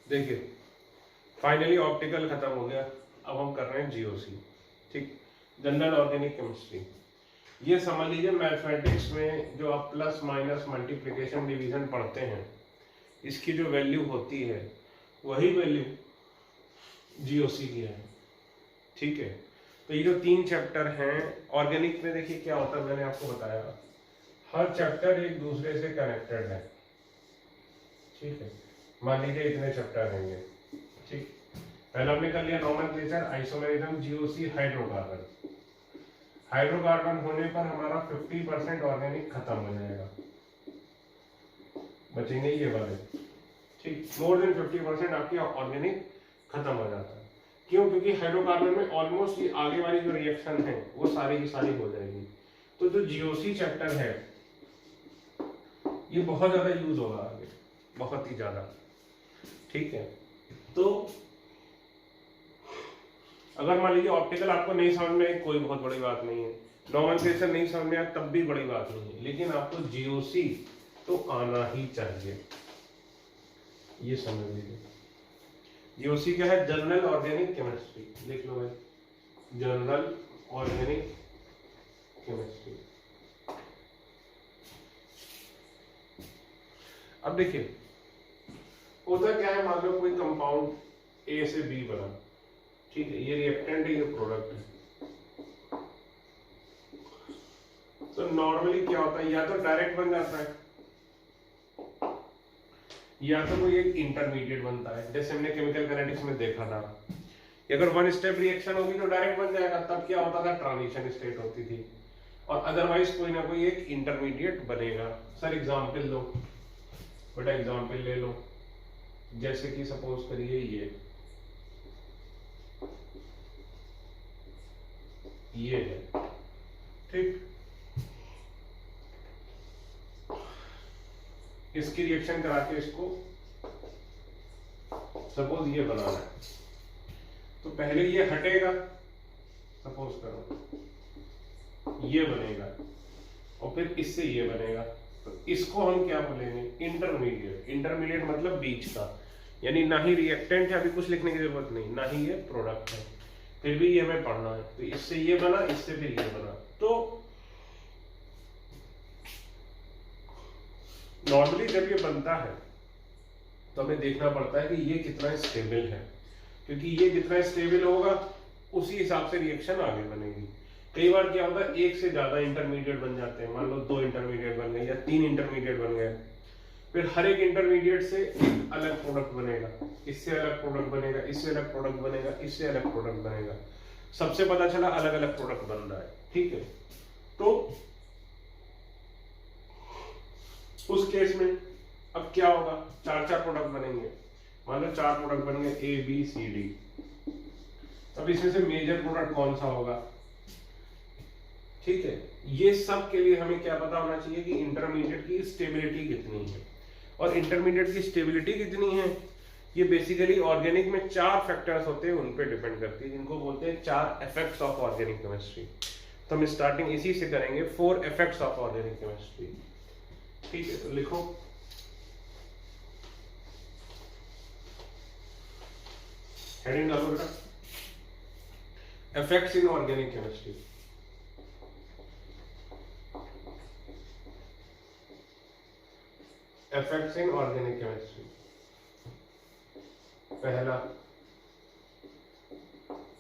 देखिए finally optical खत्म हो गया, अब हम कर रहे हैं जीओसी, ठीक, जनरल ऑर्गेनिक केमिस्ट्री। ये समझ लीजिए मैथमेटिक्स में जो आप प्लस माइनस मल्टीप्लिकेशन डिवीजन पढ़ते हैं, इसकी जो वैल्यू होती है वही वैल्यू जीओसी की है, ठीक है। तो ये जो 3 चैप्टर हैं ऑर्गेनिक में, देखिए क्या होता है, मैंने आपको बताया हर चैप्टर एक दूसरे से कनेक्टेड है, ठीक है। मान लीजिए इतने चैप्टर रहेंगे, ठीक। पहले हमने कर लिया nomenclature, isomerism, GOC, hydrocarbon. Hydrocarbon होने पर हमारा 50% ऑर्गेनिक खत्म हो जाएगा, बचेंगे ये वाले, ठीक। मोर देन 50% आपकी ऑर्गेनिक खत्म हो जाता है। क्यों? क्योंकि हाइड्रोकार्बन में ऑलमोस्ट ये आगे वाली जो रिएक्शन है वो सारी की सारी हो जाएगी। तो जो जीओसी चैप्टर है ये बहुत ज्यादा यूज होगा आगे, बहुत ही ज्यादा, ठीक है। तो अगर मान लीजिए ऑप्टिकल आपको नहीं समझ में आई, कोई बहुत बड़ी बात नहीं है, नोमेनक्लेचर नहीं समझ में आया तब भी बड़ी बात नहीं है, लेकिन आपको जीओसी तो आना ही चाहिए, ये समझ लीजिए। जीओसी क्या है? जनरल ऑर्गेनिक केमिस्ट्री, लिख लो भाई, जनरल ऑर्गेनिक केमिस्ट्री। अब देखिए होता क्या है, मान लो कोई कंपाउंड ए से बी बना, ठीक है, ये रिएक्टेंट है, ये प्रोडक्ट है। तो नॉर्मली क्या होता है, या तो डायरेक्ट बन जाता है या तो कोई एक इंटरमीडिएट बनता है, जैसे हमने केमिकल काइनेटिक्स में देखा था। अगर वन स्टेप रिएक्शन होगी तो डायरेक्ट बन जाएगा, तब क्या होता था, ट्रांजिशन स्टेट होती थी, और अदरवाइज कोई ना कोई एक इंटरमीडिएट बनेगा। सर एग्जांपल लो बेटा, एग्जांपल ले लो, जैसे कि सपोज करिए ये है, ठीक, इसकी रिएक्शन करा के इसको सपोज ये बनाना है, तो पहले ये हटेगा, सपोज करो ये बनेगा, और फिर इससे ये बनेगा, तो इसको हम क्या बोलेंगे, इंटरमीडिएट। इंटरमीडिएट मतलब बीच का, यानी ना ही रिएक्टेंट है, अभी कुछ लिखने की जरूरत नहीं, ना ही ये प्रोडक्ट है, फिर भी ये हमें पढ़ना है। तो इससे ये बना, इससे फिर ये बना। तो नॉर्मली जब ये बनता है तो हमें देखना पड़ता है कि ये कितना स्टेबल है, क्योंकि ये जितना स्टेबल होगा उसी हिसाब से रिएक्शन आगे बनेगी। कई बार क्या होता है, एक से ज्यादा इंटरमीडिएट बन जाते हैं, मान लो 2 इंटरमीडिएट बन गए या 3 इंटरमीडिएट बन गए, फिर हर एक इंटरमीडिएट से एक अलग प्रोडक्ट बनेगा, इससे अलग प्रोडक्ट बनेगा, इससे अलग प्रोडक्ट बनेगा, इससे अलग प्रोडक्ट बनेगा, सबसे पता चला अलग अलग प्रोडक्ट बन रहा है, ठीक है। तो उस केस में अब क्या होगा, 4 प्रोडक्ट बनेंगे, मान लो 4 प्रोडक्ट बन गए ए बी सी डी। अब इसमें से मेजर प्रोडक्ट कौन सा होगा, ठीक है। ये सब के लिए हमें क्या पता होना चाहिए कि इंटरमीडिएट की स्टेबिलिटी कितनी है, और इंटरमीडिएट की स्टेबिलिटी कितनी है ये बेसिकली ऑर्गेनिक में 4 फैक्टर्स होते हैं, उन पे डिपेंड करती है, जिनको बोलते हैं 4 इफेक्ट्स ऑफ ऑर्गेनिक केमिस्ट्री। तो हम स्टार्टिंग इसी से करेंगे, 4 इफेक्ट्स ऑफ ऑर्गेनिक केमिस्ट्री, ठीक है। तो लिखो, हेडिंग डालो बेटा, effects in organic chemistry. Effects in organic chemistry, पहला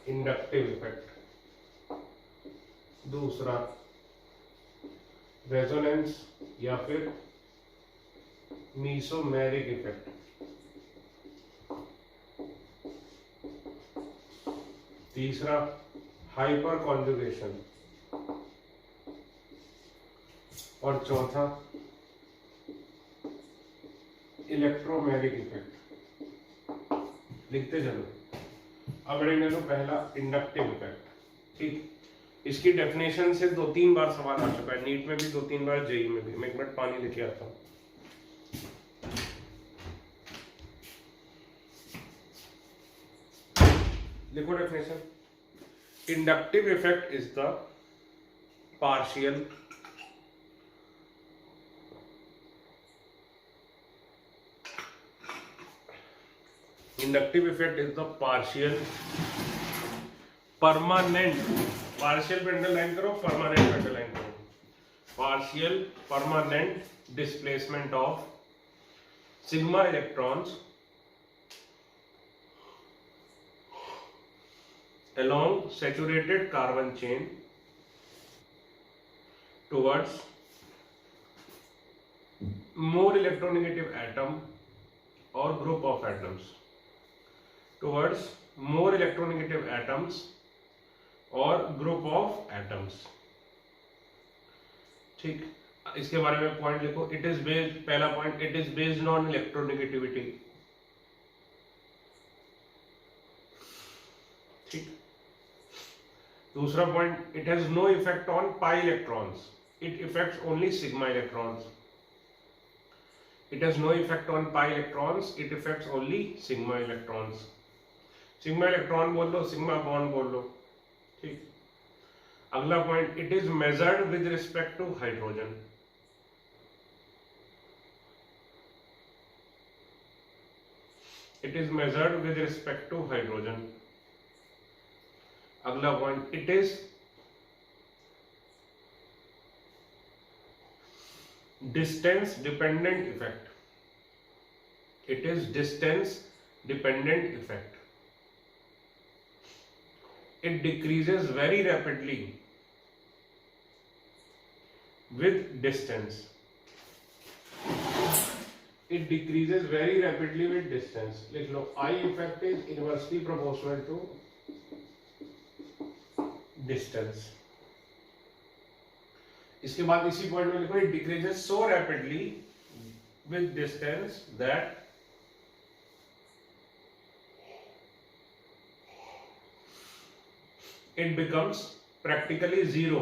इंडक्टिव इफेक्ट, दूसरा रेजोनेंस या फिर मीसोमेरिक इफेक्ट, तीसरा हाइपर कॉन्जुगेशन, और चौथा इलेक्ट्रोमैग्नेटिक इफेक्ट। लिखते चलो। अब रेंगे तो पहला इंडक्टिव इफेक्ट, ठीक। इसकी डेफिनेशन से 2-3 बार सवाल आ चुका है, नीट में भी 2-3 बार, जेई में भी। मैं एक मिनट पानी लेके आता हूं। लिखो definition, inductive effect is the partial inductive effect is the permanent, partial पे अंडरलाइन करो, परमानेंट अंडरलाइन करो, partial permanent displacement of sigma electrons along saturated carbon chain towards more electronegative atom or group of atoms, towards more electronegative atoms or group of atoms. ठीक, इसके बारे में point लिखो. It is based, पहला point, it is based on electronegativity. ठीक. दूसरा point, it has no effect on pi electrons, it affects only sigma electrons. It has no effect on pi electrons, it affects only sigma electrons. Sigma electron बोल लो, sigma bond बोल लो. ठीक. अगला point, it is measured with respect to hydrogen. It is measured with respect to hydrogen. अगला point, it is distance dependent effect. It is distance dependent effect. It decreases very rapidly with distance. It decreases very rapidly with distance. लिख लो, I effect is inversely proportional to distance. इसके बाद इसी point में लिखो, it decreases so rapidly with distance that it becomes practically zero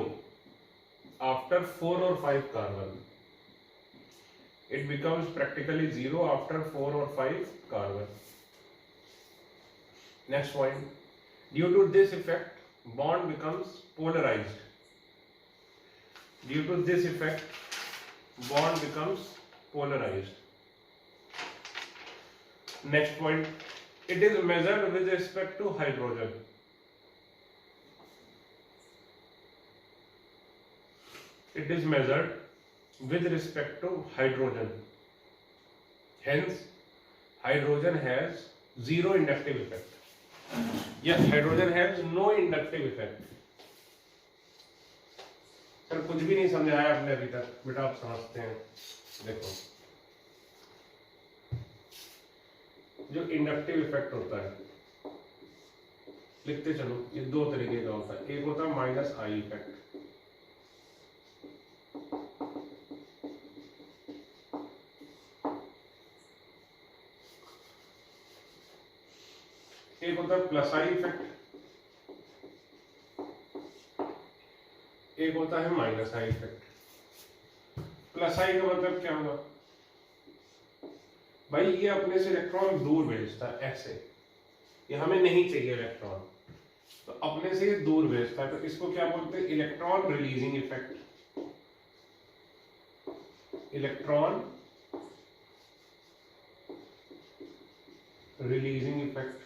after 4 or 5 carbon. It becomes practically zero after 4 or 5 carbon. Next point, due to this effect, bond becomes polarized. Due to this effect, bond becomes polarized. Next point, it is measured with respect to hydrogen. It is measured with respect to hydrogen. Hence, hydrogen has zero inductive effect. Yes, hydrogen has no inductive effect. Sir कुछ भी नहीं समझाया आपने अभी तक, बेटा आप समझते हैं. देखो, जो इंडक्टिव इफेक्ट होता है, लिखते चलो, ये दो तरीके का होता है. एक होता है माइनस आई इफेक्ट. एक होता है प्लस आई इफेक्ट, एक होता है माइनस आई इफेक्ट. प्लस आई का मतलब क्या होगा भाई, ये अपने से इलेक्ट्रॉन दूर भेजता है ऐसे, ये हमें नहीं चाहिए इलेक्ट्रॉन, तो अपने से ये दूर भेजता है, तो इसको क्या बोलते हैं, electron releasing effect. Electron releasing effect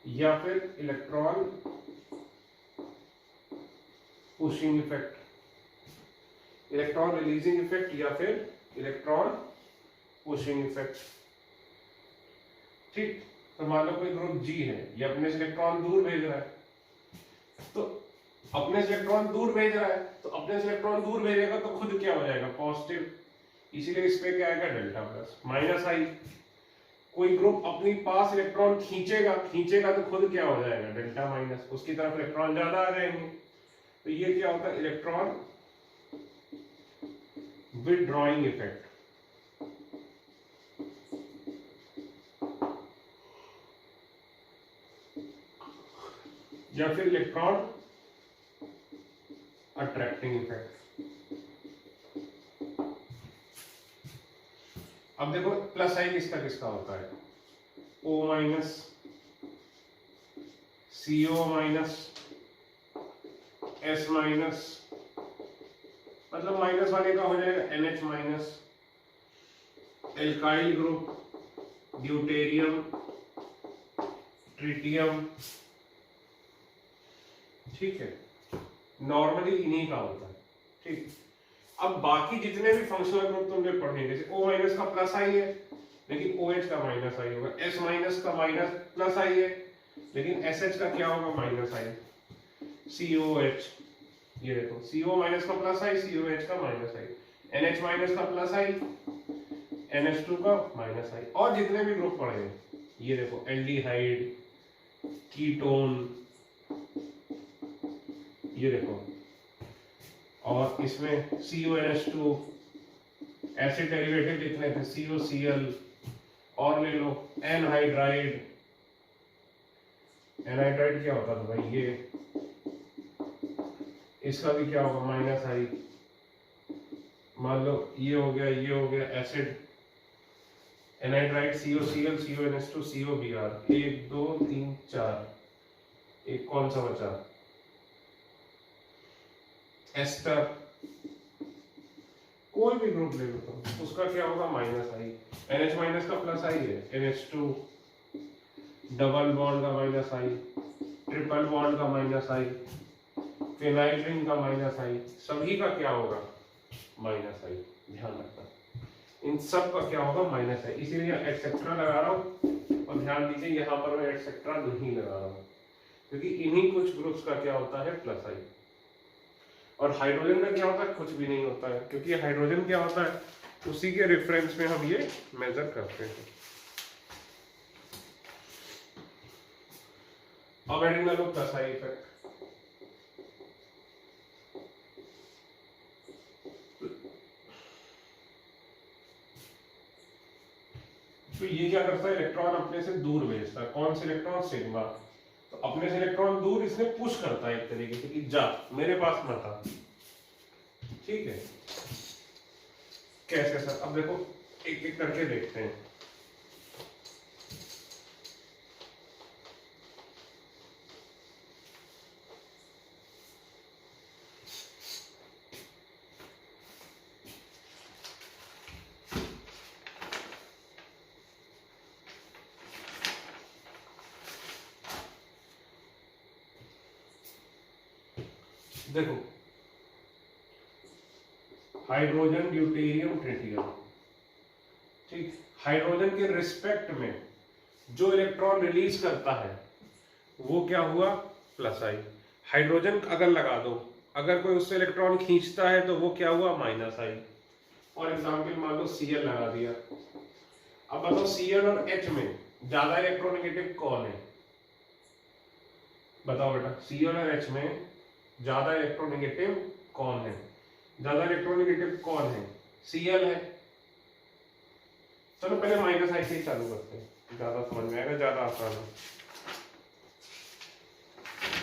या फिर electron pushing effect. Electron releasing effect या फिर इलेक्ट्रॉन पुशिंग इफेक्ट. ठीक. तो मान लो कोई ग्रुप जी है, ये अपने से इलेक्ट्रॉन दूर भेज रहा है, तो अपने से इलेक्ट्रॉन दूर भेज रहा है, तो अपने से इलेक्ट्रॉन दूर भेजेगा तो खुद क्या हो जाएगा, पॉजिटिव. इसीलिए इस पे क्या आएगा, डेल्टा प्लस. माइनस आई, कोई ग्रुप अपनी पास इलेक्ट्रॉन खींचेगा तो खुद क्या हो जाएगा, डेल्टा माइनस. उसकी तरफ इलेक्ट्रॉन ज्यादा आ जाएंगे, तो ये क्या होता है, इलेक्ट्रॉन विथड्रॉइंग इफेक्ट. या फिर इलेक्ट्रॉन अट्रैक्टिंग इफेक्ट. अब देखो, प्लस आई किसका किसका होता है, O minus, CO minus, S minus, मतलब माइनस वाले का हो जाएगा NH minus, alkyl group, deuterium, tritium, ठीक है, नॉर्मली इन्हीं का होता है। ठीक, अब बाकी जितने भी फंक्शनल ग्रुप तुमने पढ़े, जैसे O माइनस का प्लस आई है लेकिन OH का माइनस आई होगा, S माइनस का माइनस प्लस आई है लेकिन SH का क्या होगा, माइनस आई। COH, ये देखो CO माइनस का प्लस आई, COH का माइनस आई, NH माइनस का प्लस आई, NH2 का माइनस आई। और जितने भी ग्रुप पढ़े हैं, ये देखो एल्डिहाइड, कीटोन, ये देखो, और इसमें CONH2, एसिड डेरिवेटिव लिख लेते हैं COCl, और ले लो एनहाइड्राइड। एनहाइड्राइड क्या होता था भाई, ये इसका भी क्या होगा, माइनस आई। मान लो ये हो गया acid anhydride, COCl, CONH2, COBr, 1 2 3 4, एक कौन सा बचा, एस्टर। कोई भी ग्रुप ले लो तो उसका क्या होगा, माइनस आई। NH माइनस का प्लस आई है, NH2, डबल बॉन्ड का माइनस आई, ट्रिपल बॉन्ड का माइनस आई, फिनाइल रिंग का माइनस आई, सभी का क्या होगा, माइनस आई। ध्यान रखना, इन सब का क्या होगा, माइनस आई। इसीलिए एक्सेट्रा लगा रहा हूँ, और ध्यान दीजिए यहाँ पर मैं एक्सेट्रा नहीं लगा रहा हूँ, क्योंकि इन्हीं कुछ ग्रुप्स का क्या होता है, प्लस आई। और हाइड्रोजन का क्या होता है, कुछ भी नहीं होता है, क्योंकि हाइड्रोजन क्या होता है, उसी के रेफरेंस में हम ये मेजर करते हैं। अब adding low plus I effect. तो ये क्या करता है, इलेक्ट्रॉन अपने से दूर भेजता है। कौन से इलेक्ट्रॉन, सिग्मा। तो अपने से इलेक्ट्रॉन दूर इसने पुश करता है एक तरीके से कि जा मेरे पास मत आ। ठीक है, कैसे सर, अब देखो एक एक करके देखते हैं। देखो हाइड्रोजन, ड्यूटेरियम, ट्रिटियम। ठीक, हाइड्रोजन के रिस्पेक्ट में जो इलेक्ट्रॉन रिलीज करता है वो क्या हुआ, प्लस आई। हाइड्रोजन अगर लगा दो, अगर कोई उससे इलेक्ट्रॉन खींचता है तो वो क्या हुआ, माइनस आई। और एग्जाम्पल मान लो Cl लगा दिया। अब बताओ Cl और H में ज्यादा इलेक्ट्रोनेगेटिव कौन है, बताओ बेटा। Cl और H में ज्यादा इलेक्ट्रोनेगेटिव कौन है, ज्यादा इलेक्ट्रोनेगेटिव कौन है, Cl है। चलो पहले माइनस आई से ही चालू करते हैं, ज्यादा समझ में आएगा, ज्यादा आसान है।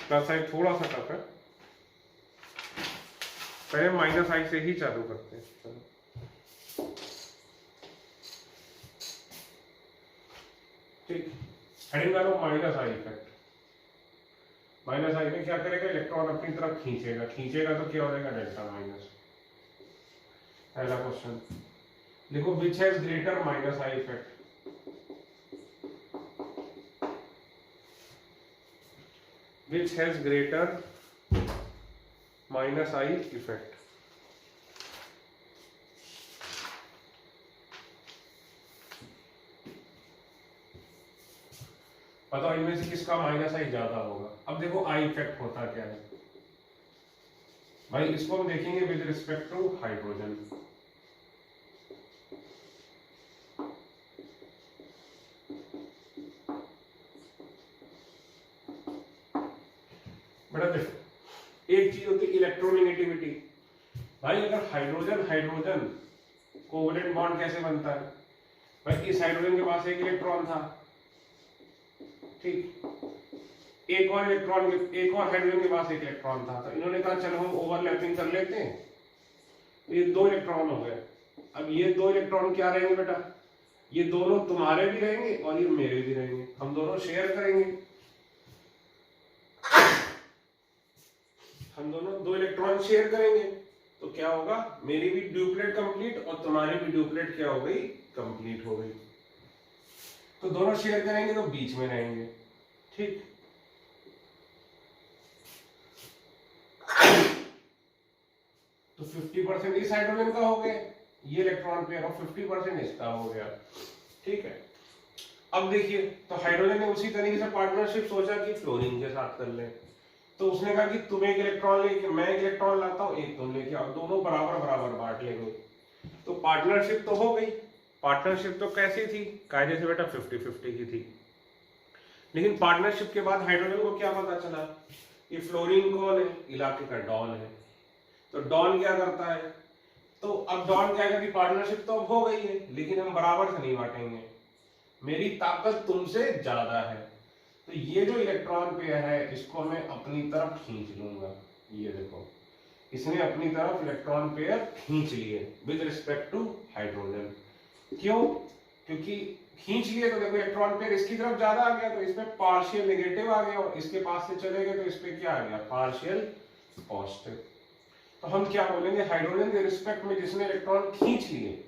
प्लस आई थोड़ा सा टफ है, पहले माइनस आई से ही चालू करते हैं। चलो ठीक, हेडिंग डालो माइनस आई इफेक्ट। माइनस आई में क्या करेगा, इलेक्ट्रॉन अपनी तरफ खींचेगा, खींचेगा तो क्या हो जाएगा, डेल्टा माइनस। पहला क्वेश्चन लिखो, which has greater minus I effect. Which has greater minus I effect? बताओ इनमें से किसका माइनस आई ज्यादा होगा। अब देखो आई इफेक्ट होता क्या है भाई, इसको हम देखेंगे विद रिस्पेक्ट टू हाइड्रोजन। बेटा देखो, एक चीज होती है इलेक्ट्रोनेगेटिविटी। भाई अगर हाइड्रोजन हाइड्रोजन कोवेलेंट बॉन्ड कैसे बनता है भाई, इस हाइड्रोजन के पास एक इलेक्ट्रॉन था, ठीक, एक और हाइड्रोजन के पास एक इलेक्ट्रॉन था, तो इन्होंने कहा चलो हम ओवरलैपिंग कर लेते हैं, ये 2 इलेक्ट्रॉन हो गए। अब ये 2 इलेक्ट्रॉन क्या रहेंगे बेटा, ये दोनों तुम्हारे भी रहेंगे और ये मेरे भी रहेंगे, हम दोनों शेयर करेंगे। हम दोनों 2 इलेक्ट्रॉन शेयर करेंगे तो क्या होगा, मेरी भी ड्यूप्लेट कंप्लीट और तुम्हारी भी ड्यूप्लेट क्या हो गई, कंप्लीट हो गई। तो दोनों शेयर करेंगे तो बीच में रहेंगे, ठीक। तो 50% इस हाइड्रोजन का हो गया, ये इलेक्ट्रॉन पेयर और 50% इसका हो गया, ठीक है। अब देखिए, तो हाइड्रोजन ने उसी तरीके से पार्टनरशिप सोचा कि फ्लोरीन के साथ कर ले। तो उसने कहा कि तुम एक इलेक्ट्रॉन लेके, मैं एक इलेक्ट्रॉन लाता हूं, एक तुम लेके आओ, दोनों बराबर बराबर बांट लेंगे। तो पार्टनरशिप तो हो गई। पार्टनरशिप तो कैसी थी, कायदे से बेटा 50-50 की थी। लेकिन पार्टनरशिप के बाद हाइड्रोजन को क्या पता चला, ये फ्लोरीन कौन है, इलाके का डॉन है। तो डॉन क्या करता है, तो अब डॉन क्या करेगी, पार्टनरशिप तो अब हो गई है, लेकिन हम बराबर से नहीं बांटेंगे, मेरी ताकत तुमसे ज्यादा है। तो ये जो इलेक्ट्रॉन पेयर है इसको मैं अपनी तरफ खींच लूंगा। ये देखो, इसने अपनी तरफ इलेक्ट्रॉन पेयर खींच लिए विद रिस्पेक्ट टू हाइड्रोजन। क्यों, क्योंकि खींच लिए तो देखो इलेक्ट्रॉन पेयर इसकी तरफ ज्यादा आ गया, तो इसमें पार्शियल नेगेटिव आ गया, और इसके पास से चले गए तो इसमें क्या आ गया, पार्शियल पॉजिटिव। तो हम क्या बोलेंगे, हाइड्रोजन के रिस्पेक्ट में जिसने इलेक्ट्रॉन खींच लिए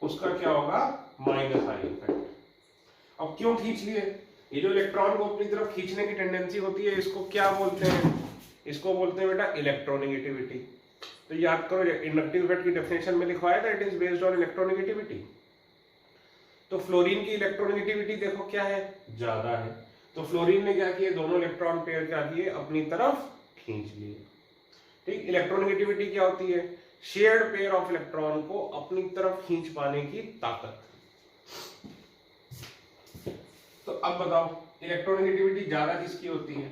उसका क्या होगा, माइनस आई इफेक्ट। अब क्यों खींच लिए, ये जो इलेक्ट्रॉन को अपनी तरफ खींचने की टेंडेंसी होती है इसको क्या बोलते हैं, इसको बोलते हैं बेटा इलेक्ट्रोनेगेटिविटी। तो याद करो, इंडक्टिव इफेक्ट की डेफिनेशन में लिखवाया था, it is based on electronegativity. तो फ्लोरीन की इलेक्ट्रोनेगेटिविटी देखो क्या है, ज्यादा है। तो फ्लोरीन ने क्या किया, दोनों इलेक्ट्रॉन पेयर क्या किए, अपनी तरफ खींच लिए, ठीक। इलेक्ट्रोनेगेटिविटी क्या होती है, शेयर्ड पेयर ऑफ इलेक्ट्रॉन को अपनी तरफ खींच पाने की ताकत। तो अब बताओ इलेक्ट्रोनेगेटिविटी ज्यादा किसकी होती है,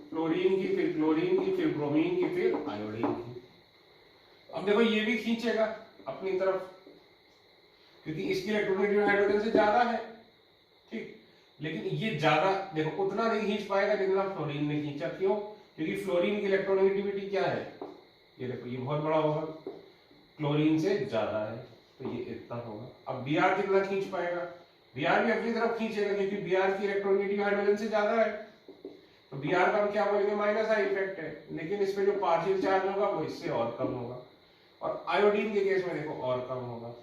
फ्लोरीन की, फिर क्लोरीन की, फिर ब्रोमीन की, फिर आयोडीन की। अब देखो ये भी खींचेगा अपनी तरफ, क्योंकि इसकी इलेक्ट्रोनेगेटिविटी हाइड्रोजन से ज्यादा है, ठीक। लेकिन ये ज्यादा देखो उतना नहीं खींच पाएगा जितना फ्लोरीन ने खींचा। क्यों, क्योंकि फ्लोरीन की इलेक्ट्रोनेगेटिविटी क्या है, ये देखो ये बहुत बड़ा होगा, क्लोरीन से ज्यादा है, तो ये इतना होगा। अब Br कितना खींच पाएगा, Br भी अपनी तरफ खींचेगा, क्योंकि Br की इलेक्ट्रोनेगेटिविटी हाइड्रोजन से ज्यादा है, तो Br का हम क्या बोलेंगे, माइनस आई इफेक्ट है। लेकिन इसमें जो पार्शियल चार्ज होगा वो इससे और कम होगा, और आयोडीन के केस में देखो और कम होगा।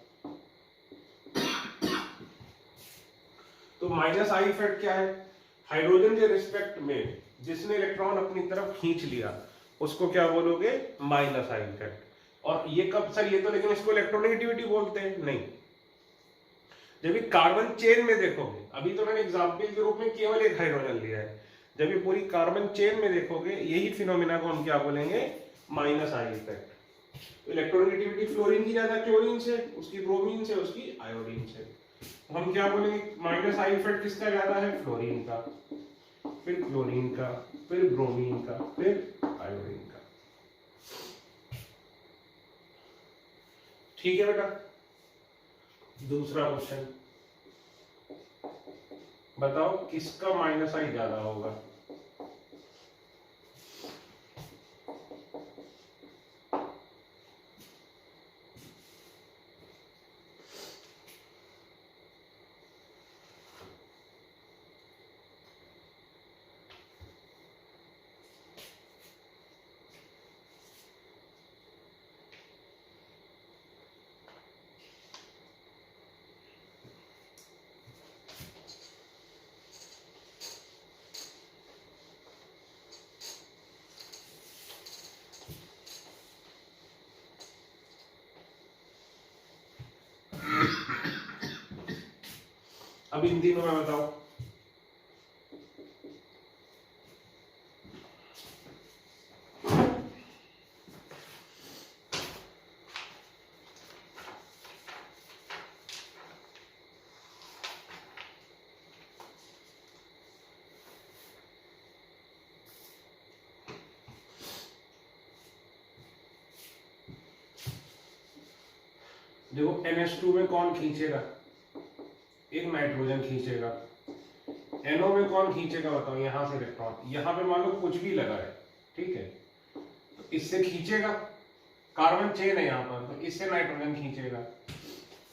तो माइनस आई इफेक्ट क्या है, हाइड्रोजन के रिस्पेक्ट में जिसने इलेक्ट्रॉन अपनी तरफ खींच लिया उसको क्या बोलोगे, माइनस आई इफेक्ट। और ये कब सर, ये तो लेकिन इसको इलेक्ट्रोनेगेटिविटी बोलते हैं, नहीं। जब ये कार्बन चेन में देखोगे, अभी तो मैंने एग्जांपल के रूप में केवल एक हाइड्रोजन लिया है, जब ये पूरी कार्बन चेन में देखोगे यही फिनोमिना को हम क्या बोलेंगे, minus I effect. Electronegativity fluorine की ज्यादा, क्लोरीन से, उसकी ब्रोमीन से, उसकी आयोडीन से। हम क्या बोलेंगे, माइनस आई इफेक्ट किसका ज्यादा है, फ्लोरीन का, फिर क्लोरीन का, फिर ब्रोमीन का, फिर आयोडीन का। ठीक है बेटा। दूसरा क्वेश्चन बताओ, किसका माइनस आई ज्यादा होगा, अब इन तीनों में बताओ। देखो NH2 में कौन खींचेगा, एक नाइट्रोजन खींचेगा। NO में कौन खींचेगा बताओ, यहां से इलेक्ट्रॉन, यहां पे मान लो कुछ भी लगा है, ठीक है, तो इससे खींचेगा, कार्बन चेन है यहां पर, तो इससे नाइट्रोजन खींचेगा,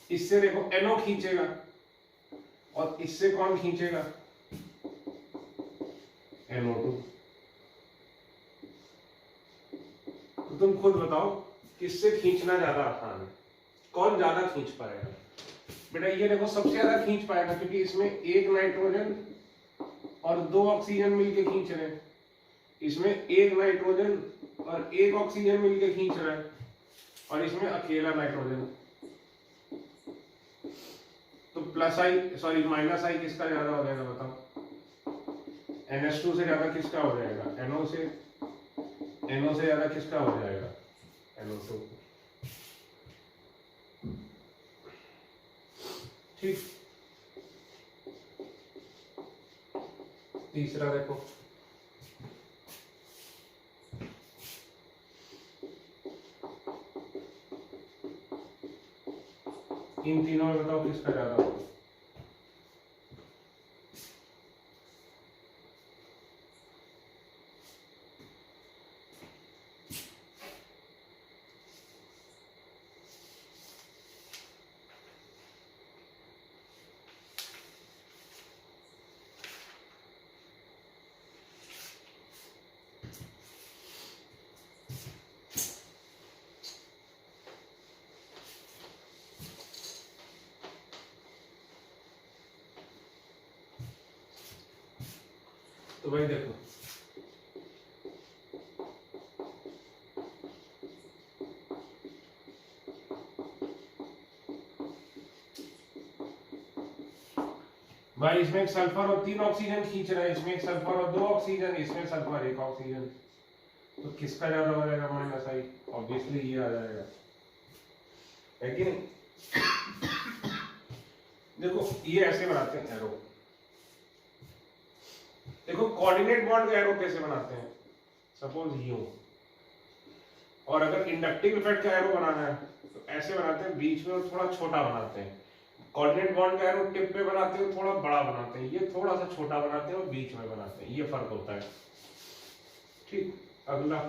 इससे देखो NO खींचेगा, और इससे कौन खींचेगा, NO2। तो तुम खुद बताओ किससे खींचना ज्यादा आसान है, कौन ज्यादा खींच पाएगा। बेटा ये देखो सबसे ज्यादा खींच पाएगा क्योंकि इसमें एक नाइट्रोजन और 2 ऑक्सीजन मिलके खींच रहे हैं, इसमें एक नाइट्रोजन और एक ऑक्सीजन मिलके खींच रहा है और इसमें अकेला नाइट्रोजन। तो प्लस आई सॉरी माइनस आई किसका ज्यादा हो जाएगा बताओ? NH2 से ज्यादा किसका हो जाएगा? NO से ज्यादा किसका हो जाएगा? NO2। ठीक, तीसरा देखो, इन तीनों में बताओ किसका ज्यादा होगा? तो भाई देखो भाई इसमें एक सल्फर और 3 ऑक्सीजन खींच रहा है, इसमें एक सल्फर और 2 ऑक्सीजन, इसमें सल्फर 1 ऑक्सीजन, तो किसका ज्यादा हो जाएगा? माइनस आई। ऑब्वियसली ये आ जाएगा, है कि नहीं? देखो ये ऐसे बनाते हैं एरो। देखो कोऑर्डिनेट बॉन्ड का एरो कैसे बनाते हैं? सपोज यूं, और अगर इंडक्टिव इफेक्ट का एरो बनाना है तो ऐसे बनाते हैं, बीच में थोड़ा छोटा बनाते हैं। कोऑर्डिनेट बॉन्ड का एरो टिप पे बनाते हैं थोड़ा बड़ा बनाते हैं, ये थोड़ा सा छोटा बनाते हैं और बीच में बनाते हैं, ये फर्क होता है। ठीक, अगला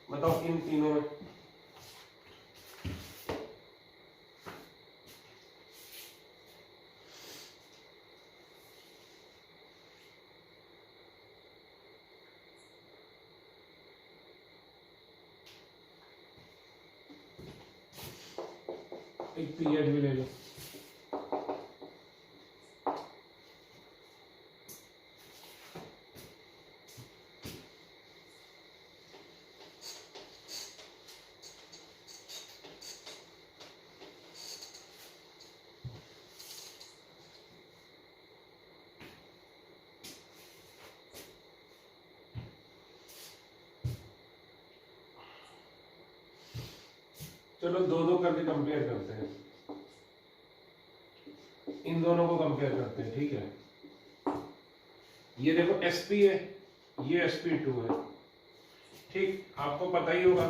बताओ इन तीनों में एक पीरियड भी ले लो। चलो दो दो करके कंपेयर करते हैं, इन दोनों को कंपेयर करते हैं। ठीक है, ये देखो sp है, ये sp2 है। ठीक, आपको पता ही होगा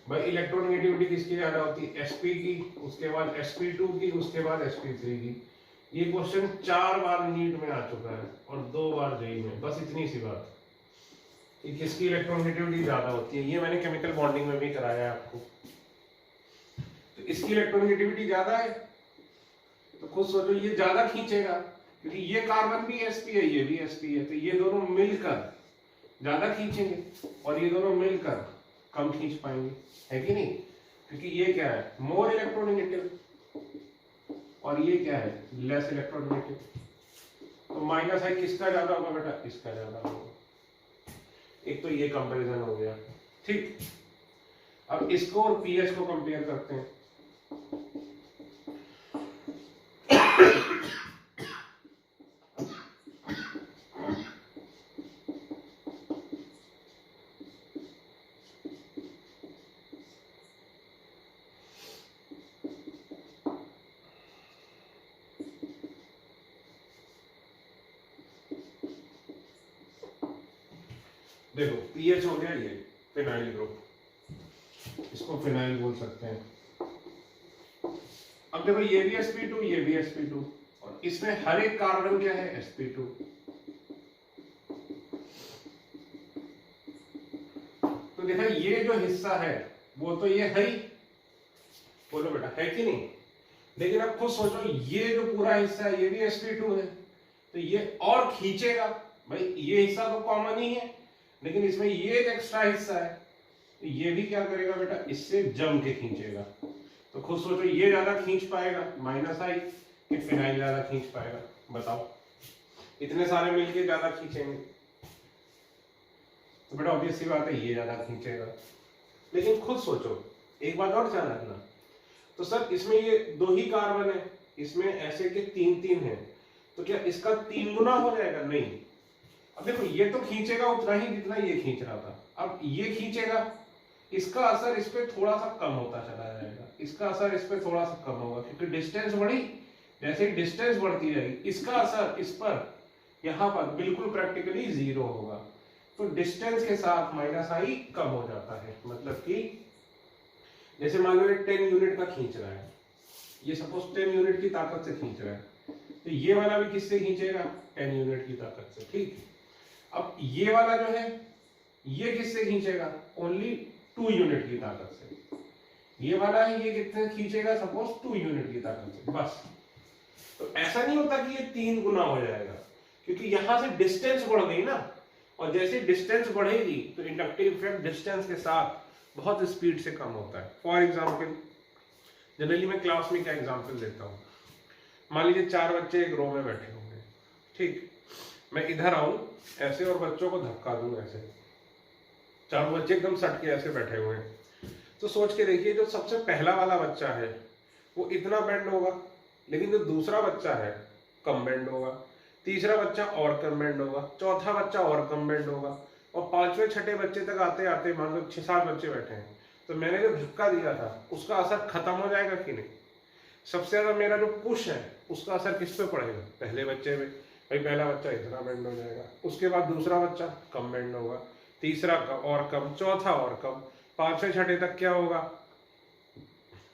भाई इलेक्ट्रोनेगेटिविटी किसकी ज्यादा होती है? sp की, उसके बाद sp2 की, उसके बाद sp3 की। ये क्वेश्चन 4 बार नीट में आ चुका है और 2 बार जेईई में, बस इतनी सी बात कि किसकी इलेक्ट्रोनेगेटिविटी ज्यादा होती है। ये मैंने केमिकल बॉन्डिंग में भी कराया है आपको। तो इसकी इलेक्ट्रोनेगेटिविटी ज्यादा है तो खुद सोचो ये ज्यादा खींचेगा, क्योंकि ये कार्बन भी sp है, ये भी sp है, तो ये दोनों मिलकर ज्यादा खींचेंगे और ये दोनों मिलकर कम खींच पाएंगे, है कि नहीं? क्योंकि ये क्या है? मोर इलेक्ट्रोनेगेटिव, और ये क्या है? Less electronegative. तो माइनस है किसका ज्यादा होगा बेटा? इसका ज्यादा होगा। एक तो ये कंपैरिजन हो गया। ठीक, अब इसको और पीएच को कंपेयर करते हैं। देखो पीएच हो गया, ये फिनाइल ग्रुप, इसको फिनाइल बोल सकते हैं। अब देखो ये भी sp2, ये भी sp2, और इसमें हर एक कार्बन क्या है? sp2। तो देखा ये जो हिस्सा है वो तो ये है ही, बोलो बेटा है कि नहीं? लेकिन अब खुद सोचो, ये जो पूरा हिस्सा है ये भी sp2 है, तो ये और खींचेगा भाई, ये हिस्सा तो कॉमन ही है, लेकिन इसमें ये एक एक्स्ट्रा हिस्सा है, तो ये भी क्या करेगा बेटा, इससे जम के खींचेगा। तो खुद सोचो, ये ज्यादा खींच पाएगा माइनस आई कि फिनाइल ज्यादा खींच पाएगा, बताओ। इतने सारे मिलके ज्यादा खींचेंगे, तो बेटा ऑब्वियस सी बात है ये ज्यादा खींचेगा। लेकिन खुद सोचो, एक बात और ध्यान रखना, तो सर इसमें ये 2 ही कार्बन है, इसमें ऐसे के 3 है, तो क्या इसका 3 गुना हो जाएगा? नहीं। अब देखो, ये तो खींचेगा उतना ही जितना ये खींच रहा था, अब ये खींचेगा, इसका असर इस पे थोड़ा सा कम होता चला जाएगा, इसका असर इस पे थोड़ा सा कम होगा, क्योंकि डिस्टेंस बढ़ी, जैसे ही डिस्टेंस बढ़ती जाएगी इसका असर इस पर यहाँ पर बिल्कुल प्रैक्टिकली 0 होगा। तो डिस्टेंस के साथ माइनस आई कम हो जाता है, मतलब कि जैसे मान लो ये 10 यूनिट का खींच रहा है, ये सपोज 10 यूनिट की ताकत से खींच रहा है, तो ये वाला भी किससे खींचेगा? 10 यूनिट की ताकत से, ठीक। अब ये वाला जो है ये किससे खींचेगा? ओनली 2 यूनिट की ताकत से। ये वाला है, ये कितने खींचेगा? सपोज 2 यूनिट की ताकत से, बस। तो ऐसा नहीं होता कि ये 3 गुना हो जाएगा, क्योंकि यहां से डिस्टेंस बढ़ गई ना, और जैसे डिस्टेंस बढ़ेगी तो इंडक्टिव इफेक्ट डिस्टेंस के साथ बहुत स्पीड से कम होता है। फॉर एग्जाम्पल, जनरली मैं क्लास में क्या एग्जाम्पल देता हूँ, मान लीजिए 4 बच्चे एक रो में बैठे होंगे, ठीक। मैं इधर आऊं ऐसे और बच्चों को धक्का दूं ऐसे, चारों बच्चे एकदम सट के ऐसे बैठे हुए हैं, तो सोच के देखिए, जो सबसे पहला वाला बच्चा है वो इतना बेंड होगा, लेकिन जो दूसरा बच्चा है कम बेंड होगा, तीसरा बच्चा और कम बेंड होगा, चौथा बच्चा और कम बेंड होगा, और 5वें 6ठे बच्चे तक आते आते मान लो 6-7 बच्चे बैठे हैं, तो मैंने जो धक्का दिया था उसका असर खत्म हो जाएगा कि नहीं? सबसे ज्यादा मेरा जो पुश है उसका असर किस पे पड़ेगा? पहले बच्चे पे। भाई पहला बच्चा इतना बेंड हो जाएगा, उसके बाद दूसरा बच्चा कम बेंड होगा, तीसरा और कम, चौथा और कम, 5वें 6ठे तक क्या होगा?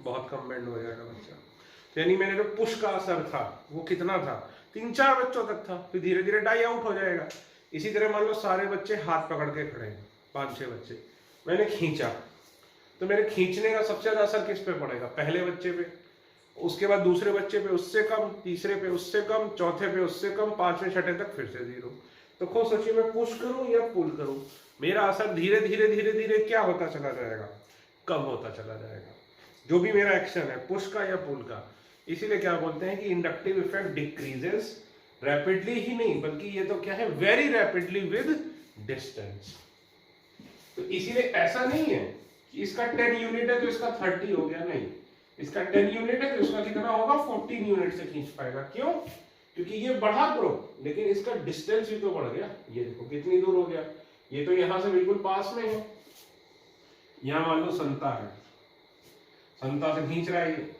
बहुत कम बेंड हो जाएगा बच्चा। यानी मैंने जो पुश का असर था वो कितना था? 3-4 बच्चों तक था, फिर धीरे धीरे डाई आउट हो जाएगा। इसी तरह मान लो सारे बच्चे हाथ पकड़ के खड़े हैं, 5-6 बच्चे, मैंने खींचा, तो मेरे खींचने का सबसे ज्यादा असर किस पे पड़ेगा? पहले बच्चे पे, उसके बाद दूसरे बच्चे पे उससे कम, तीसरे पे उससे कम, चौथे पे उससे कम, 5वें 6ठे तक फिर से 0। तो खुद सोचिए, मैं पुश करूं या पुल करूं, मेरा असर धीरे धीरे धीरे धीरे क्या होता चला जाएगा? कम होता चला जाएगा, जो भी मेरा एक्शन है, पुश का या पुल का। इसीलिए क्या बोलते हैं कि इंडक्टिव इफेक्ट डिक्रीजेस रैपिडली ही नहीं, बल्कि ये तो क्या है, वेरी रैपिडली विद डिस्टेंस। तो इसीलिए ऐसा नहीं है कि इसका 10 यूनिट है तो इसका 30 हो गया, नहीं, इसका 10 यूनिट है तो इसका कितना होगा? 14 यूनिट से खींच पाएगा। क्यों? क्योंकि ये बढ़ा ग्रुप, लेकिन इसका डिस्टेंस भी तो बढ़ गया। ये देखो कितनी दूर हो गया, ये तो यहां से बिल्कुल पास में है, यहां मान लो संता है, संता से खींच रहा है ये,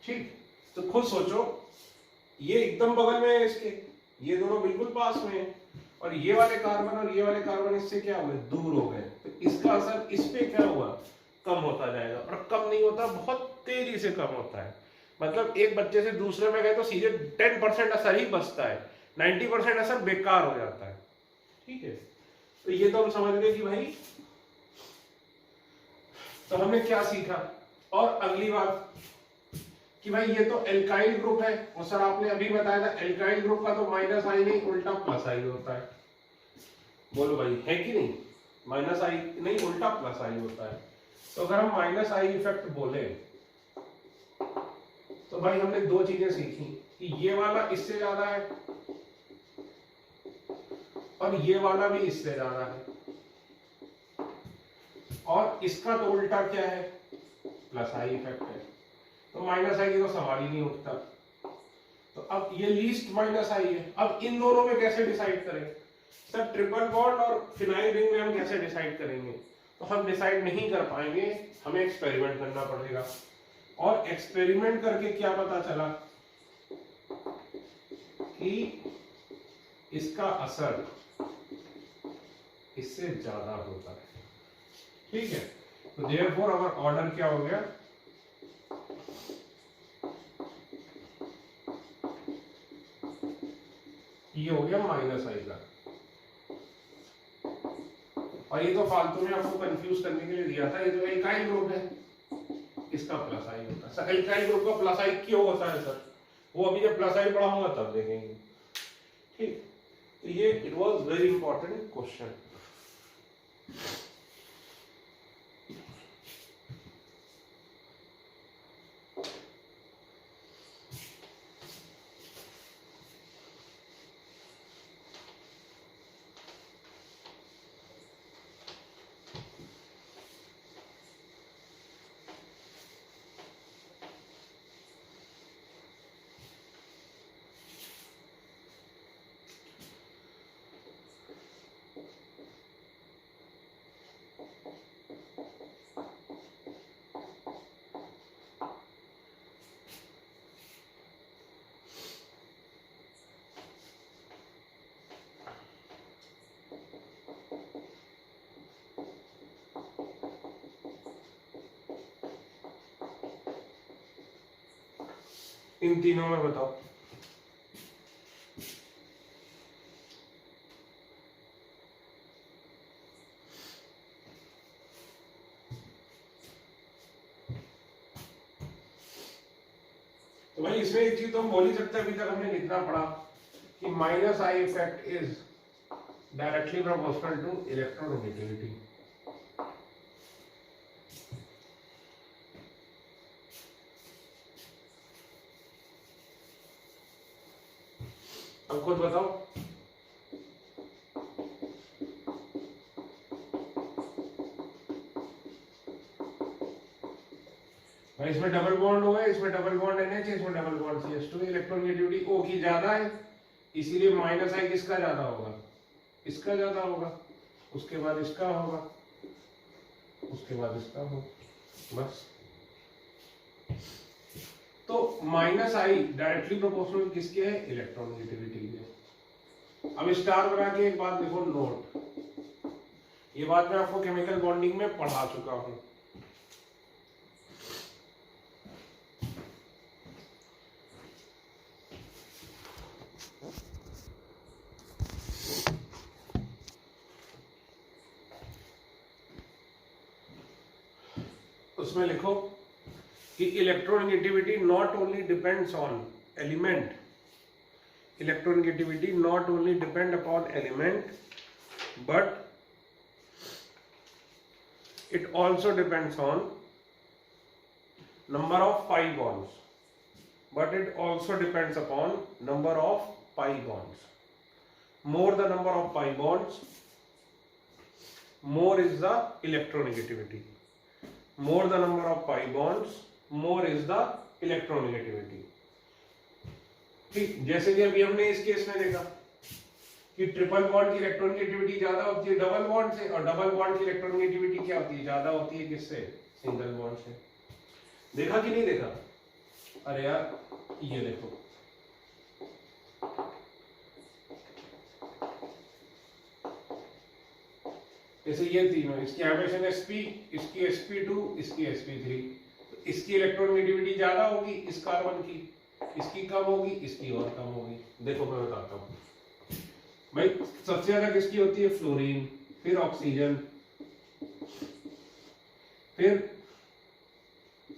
ठीक। तो खुद सोचो, ये एकदम बगल में है इसके, ये दोनों बिल्कुल पास में है, और ये वाले कार्बन और ये वाले कार्बन इससे क्या हुए? दूर हो गए, तो इसका असर इस पे क्या हुआ? कम होता जाएगा। और कम नहीं होता, बहुत तेजी से कम होता है। मतलब एक बच्चे से दूसरे में गए तो सीधे 10% असर ही बचता है, 90% असर बेकार हो जाता है, ठीक है। तो ये तो हम समझ गए कि भाई, तो हमने क्या सीखा। और अगली बात कि भाई ये तो एल्काइल ग्रुप है, और सर आपने अभी बताया था एल्काइल ग्रुप का तो माइनस आई नहीं उल्टा प्लस आई होता है। बोलो भाई, है कि नहीं? माइनस आई नहीं उल्टा प्लस आई होता है। तो अगर हम माइनस आई इफेक्ट बोले तो भाई हमने 2 चीजें सीखी कि ये वाला इससे ज्यादा है और ये वाला भी इससे ज्यादा है, और इसका तो उल्टा क्या है? प्लस आई इफेक्ट है। तो माइनस आई तो सवाल ही नहीं उठता। तो अब ये लीस्ट माइनस आई है, अब इन दोनों में कैसे डिसाइड करें? सर ट्रिपल बॉन्ड और फिनाइल रिंग में हम कैसे डिसाइड करेंगे? तो हम डिसाइड नहीं कर पाएंगे, हमें एक्सपेरिमेंट करना पड़ेगा। और एक्सपेरिमेंट करके क्या पता चला कि इसका असर इससे ज्यादा होता है, ठीक है। तो देयरफॉर अवर ऑर्डर क्या हो गया? ये हो गया माइनस आई का। और ये तो फालतू में आपको कंफ्यूज करने के लिए दिया था, ये तो एल्काइल ग्रुप है, इसका प्लस आई होता है। एल्काइल ग्रुप का प्लस आई क्यों होता है सर? वो अभी जब प्लस आई पढ़ाऊंगा तब देखेंगे। ठीक, तो ये it was very important question. इन तीनों में बताओ। तो भाई इसमें एक चीज तो हम बोल ही सकते हैं, अभी तक हमने कितना पढ़ा कि minus I effect is directly proportional to electronegativity. अब खुद बताओ। भाई इसमें डबल बॉन्ड होगा, इसमें डबल बॉन्ड NH, इसमें double bond CH2, electronegativity O की ज्यादा है, इसीलिए माइनस आई किसका ज्यादा होगा? इसका ज्यादा होगा, उसके बाद इसका होगा, उसके बाद इसका होगा, बस। तो माइनस आई डायरेक्टली प्रोपोर्शनल किसके है? इलेक्ट्रोनेगेटिविटी के। अब स्टार बना के एक बात लिखो, नोट। ये बात मैं आपको केमिकल बॉन्डिंग में पढ़ा चुका हूं। उसमें लिखो कि electronegativity not only depends on element, electronegativity not only depend upon element but it also depends on number of pi bonds, but it also depends upon number of pi bonds. More the number of pi bonds, more is the electronegativity. More the number of pi bonds, more is the electronegativity. ठीक, जैसे कि अभी हमने इस case में देखा कि triple bond की इलेक्ट्रोनेगेटिविटी ज्यादा होती है डबल बॉन्ड से, और डबल बॉन्ड की इलेक्ट्रोनेगेटिविटी क्या होती है? ज्यादा होती है किससे? सिंगल बॉन्ड से। देखा कि नहीं देखा? अरे यार ये देखो, जैसे ये तीनों, इसकी हाइड्रोजन sp, इसकी sp2, इसकी sp3, तो इसकी इलेक्ट्रोनेगेटिविटी ज्यादा होगी इस कार्बन की, इसकी कम होगी, इसकी और कम होगी। देखो मैं बताता हूँ भाई, सबसे ज्यादा किसकी होती है? फ्लोरीन, फिर ऑक्सीजन, फिर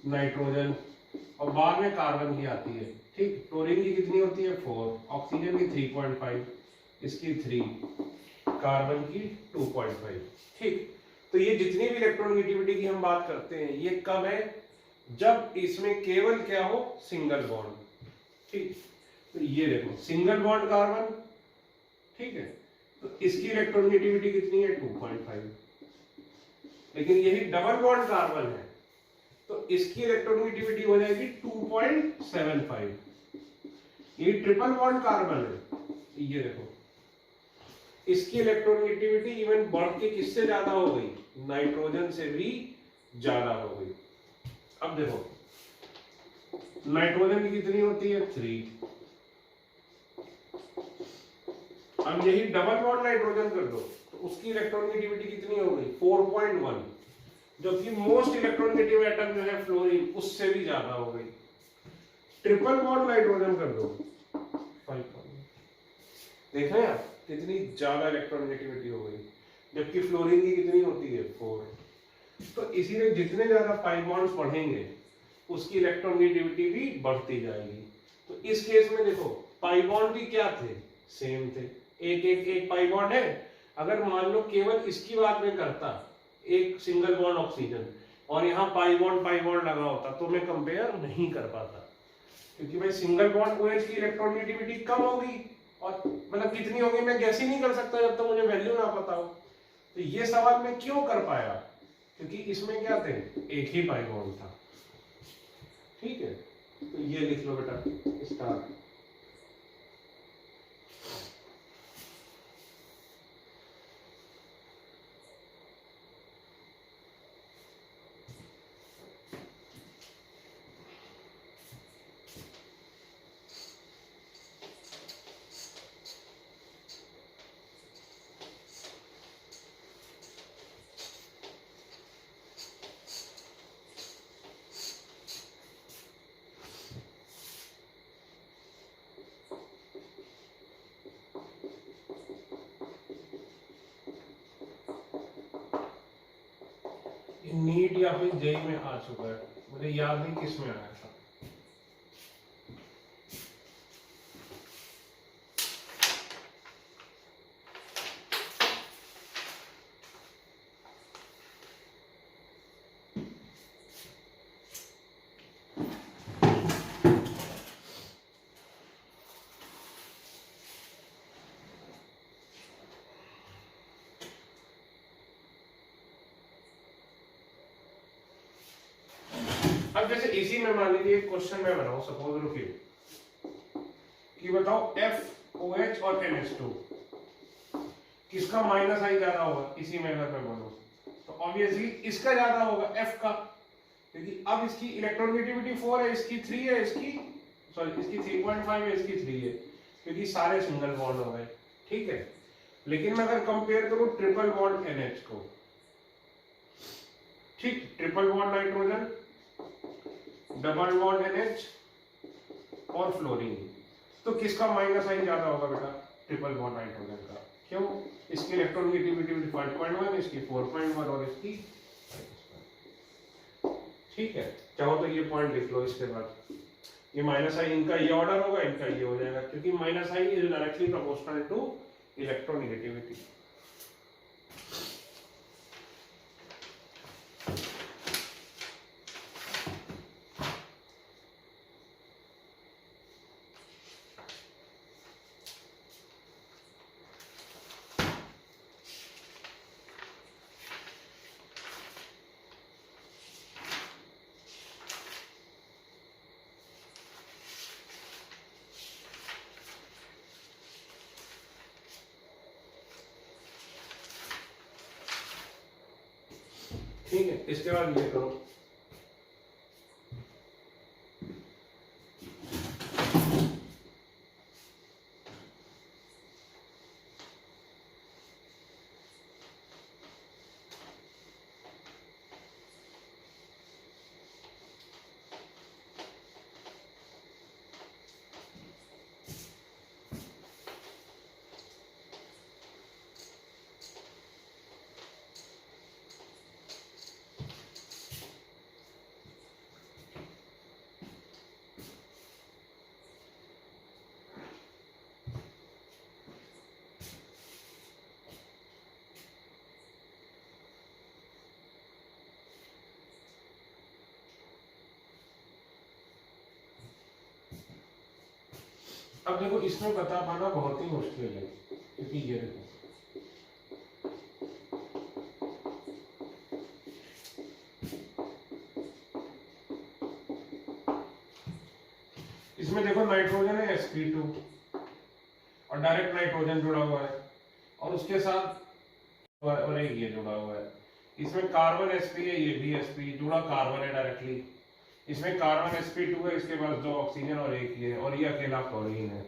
नाइट्रोजन, और बाद में कार्बन की आती है। ठीक, फ्लोरीन की कितनी होती है? 4, ऑक्सीजन की 3.5, इसकी 3, कार्बन की 2.5। ठीक, तो ये जितनी भी इलेक्ट्रोनेगेटिविटी की हम बात करते हैं ये कब है? जब इसमें केवल क्या हो? Single bond. ठीक, तो ये देखो सिंगल बॉन्ड कार्बन, ठीक है, तो इसकी इलेक्ट्रोनेगेटिविटी कितनी है? 2.5। लेकिन यही डबल बॉन्ड कार्बन है तो इसकी इलेक्ट्रोनेगेटिविटी हो जाएगी 2.75। ये ट्रिपल बॉन्ड कार्बन है, ये देखो इसकी इलेक्ट्रोनेगेटिविटी इवन बढ़ के किससे ज्यादा हो गई? नाइट्रोजन से भी ज्यादा हो गई। अब देखो नाइट्रोजन की कितनी होती है? 3। अब यही डबल बॉन्ड नाइट्रोजन कर दो तो उसकी इलेक्ट्रोनेगेटिविटी कितनी हो गई? 4.1, जबकि मोस्ट इलेक्ट्रोनेगेटिव एटम जो है फ्लोरीन, उससे भी ज्यादा हो गई। ट्रिपल बॉन्ड नाइट्रोजन कर दो 5. देख रहे हैं आप कितनी ज्यादा इलेक्ट्रोनेगेटिविटी हो गई, जबकि फ्लोरीन की कितनी होती है? 4। तो इसीलिए जितने ज्यादा पाई बॉन्ड्स बढ़ेंगे उसकी इलेक्ट्रोनेगेटिविटी भी बढ़ती जाएगी। तो इस केस में देखो पाई बॉन्ड भी क्या थे, सेम थे, एक एक एक पाई बॉन्ड है। अगर मान लो केवल इसकी बात में करता एक सिंगल बॉन्ड ऑक्सीजन और यहाँ पाई बॉन्ड लगा होता तो मैं कंपेयर नहीं कर पाता, क्योंकि भाई सिंगल बॉन्ड OH की इलेक्ट्रोनेगेटिविटी कम होगी और मतलब कितनी होगी मैं गैस ही नहीं कर सकता जब तक मुझे वैल्यू ना पता हो। तो ये सवाल मैं क्यों कर पाया, क्योंकि इसमें क्या थे, एक ही पाई बॉन्ड था। ठीक है, तो ये लिख लो बेटा स्टार। नीट या फिर जेई में आ चुका है, मुझे याद नहीं किस में आया था। अब जैसे इसी में मान लीजिए एक क्वेश्चन मैं बनाऊं, सपोज रुकिए कि बताओ FOH और NH2 किसका माइनस आई ज्यादा होगा, इसी में अगर मैं बोलूं तो ऑब्वियसली इसका ज्यादा होगा, F का, क्योंकि अब इसकी इलेक्ट्रोनेगेटिविटी 4 है, इसकी 3 है, इसकी 3.5 है, इसकी 3 है, क्योंकि सारे सिंगल बॉन्ड हो गए। ठीक है, लेकिन मैं अगर कंपेयर करूं ट्रिपल बॉन्ड NH को, ठीक, triple bond nitrogen, double bond NH और फ्लोरीन, तो किसका माइनस आई ज्यादा होगा बेटा, ट्रिपल बॉन्ड नाइट्रोजन का। क्यों, इसकी इलेक्ट्रोनेगेटिविटी 5.1, इसकी 4.1 और इसकी। ठीक है, चाहो तो ये पॉइंट लिख लो। इसके बाद ये माइनस आई, इनका ये ऑर्डर होगा, इनका ये हो जाएगा, क्योंकि minus I is directly proportional to electronegativity. ठीक है, इसके बाद ये करो, अब देखो इसमें बता पाना बहुत ही मुश्किल है, क्योंकि ये देखो इसमें देखो नाइट्रोजन है sp2 और डायरेक्ट नाइट्रोजन जुड़ा हुआ है, और उसके साथ और एक ये जुड़ा हुआ है। इसमें कार्बन sp है, ये भी sp जुड़ा कार्बन है डायरेक्टली। इसमें कार्बन sp2 है, इसके पास 2 ऑक्सीजन और एक ये, और ये अकेला क्लोरीन है।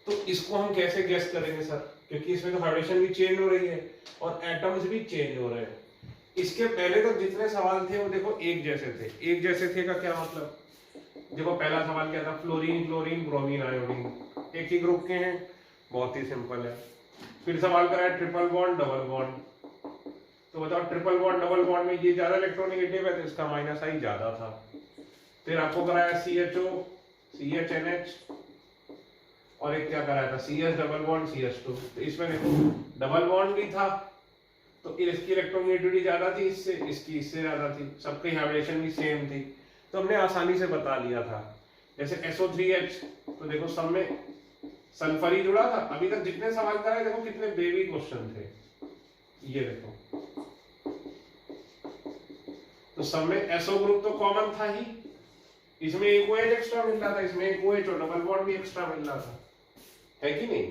तो इसको हम कैसे गेस करेंगे सर, क्योंकि इसमें तो हाइड्रेशन भी चेंज हो रही है और एटम्स भी चेंज हो रहे हैं। इसके पहले तो जितने सवाल थे वो देखो एक जैसे थे। एक जैसे थे का क्या मतलब, देखो पहला सवाल क्या था, फ्लोरीन क्लोरीन ब्रोमीन आयोडीन एक ही ग्रुप के हैं, बहुत ही सिंपल है। फिर सवाल करा है ट्रिपल बॉन्ड डबल बॉन्ड, तो बताओ ट्रिपल बॉन्ड डबल बॉन्ड में ये ज्यादा इलेक्ट्रोनेगेटिव है तो इसका माइनस आई ज्यादा था। फिर आपको कराया CHO CHNH और एक क्या कराया था CS डबल बॉन्ड CH2। तो इसमें देखो डबल बॉन्ड भी था तो इसकी इलेक्ट्रोनेगेटिविटी ज्यादा थी इससे, इसकी इससे ज्यादा थी, सबकी हाइब्रिडेशन भी सेम थी, तो हमने आसानी से बता लिया था। जैसे SO3H तो देखो सब में सल्फर ही जुड़ा था। अभी तक जितने सवाल कराए देखो कितने बेबी क्वेश्चन थे, ये देखो तो सब में SO ग्रुप तो कॉमन था ही, इसमें एक OH एक्स्ट्रा मिल रहा था, इसमें एक OH और डबल बॉन्ड भी एक्स्ट्रा मिल रहा था, है कि नहीं।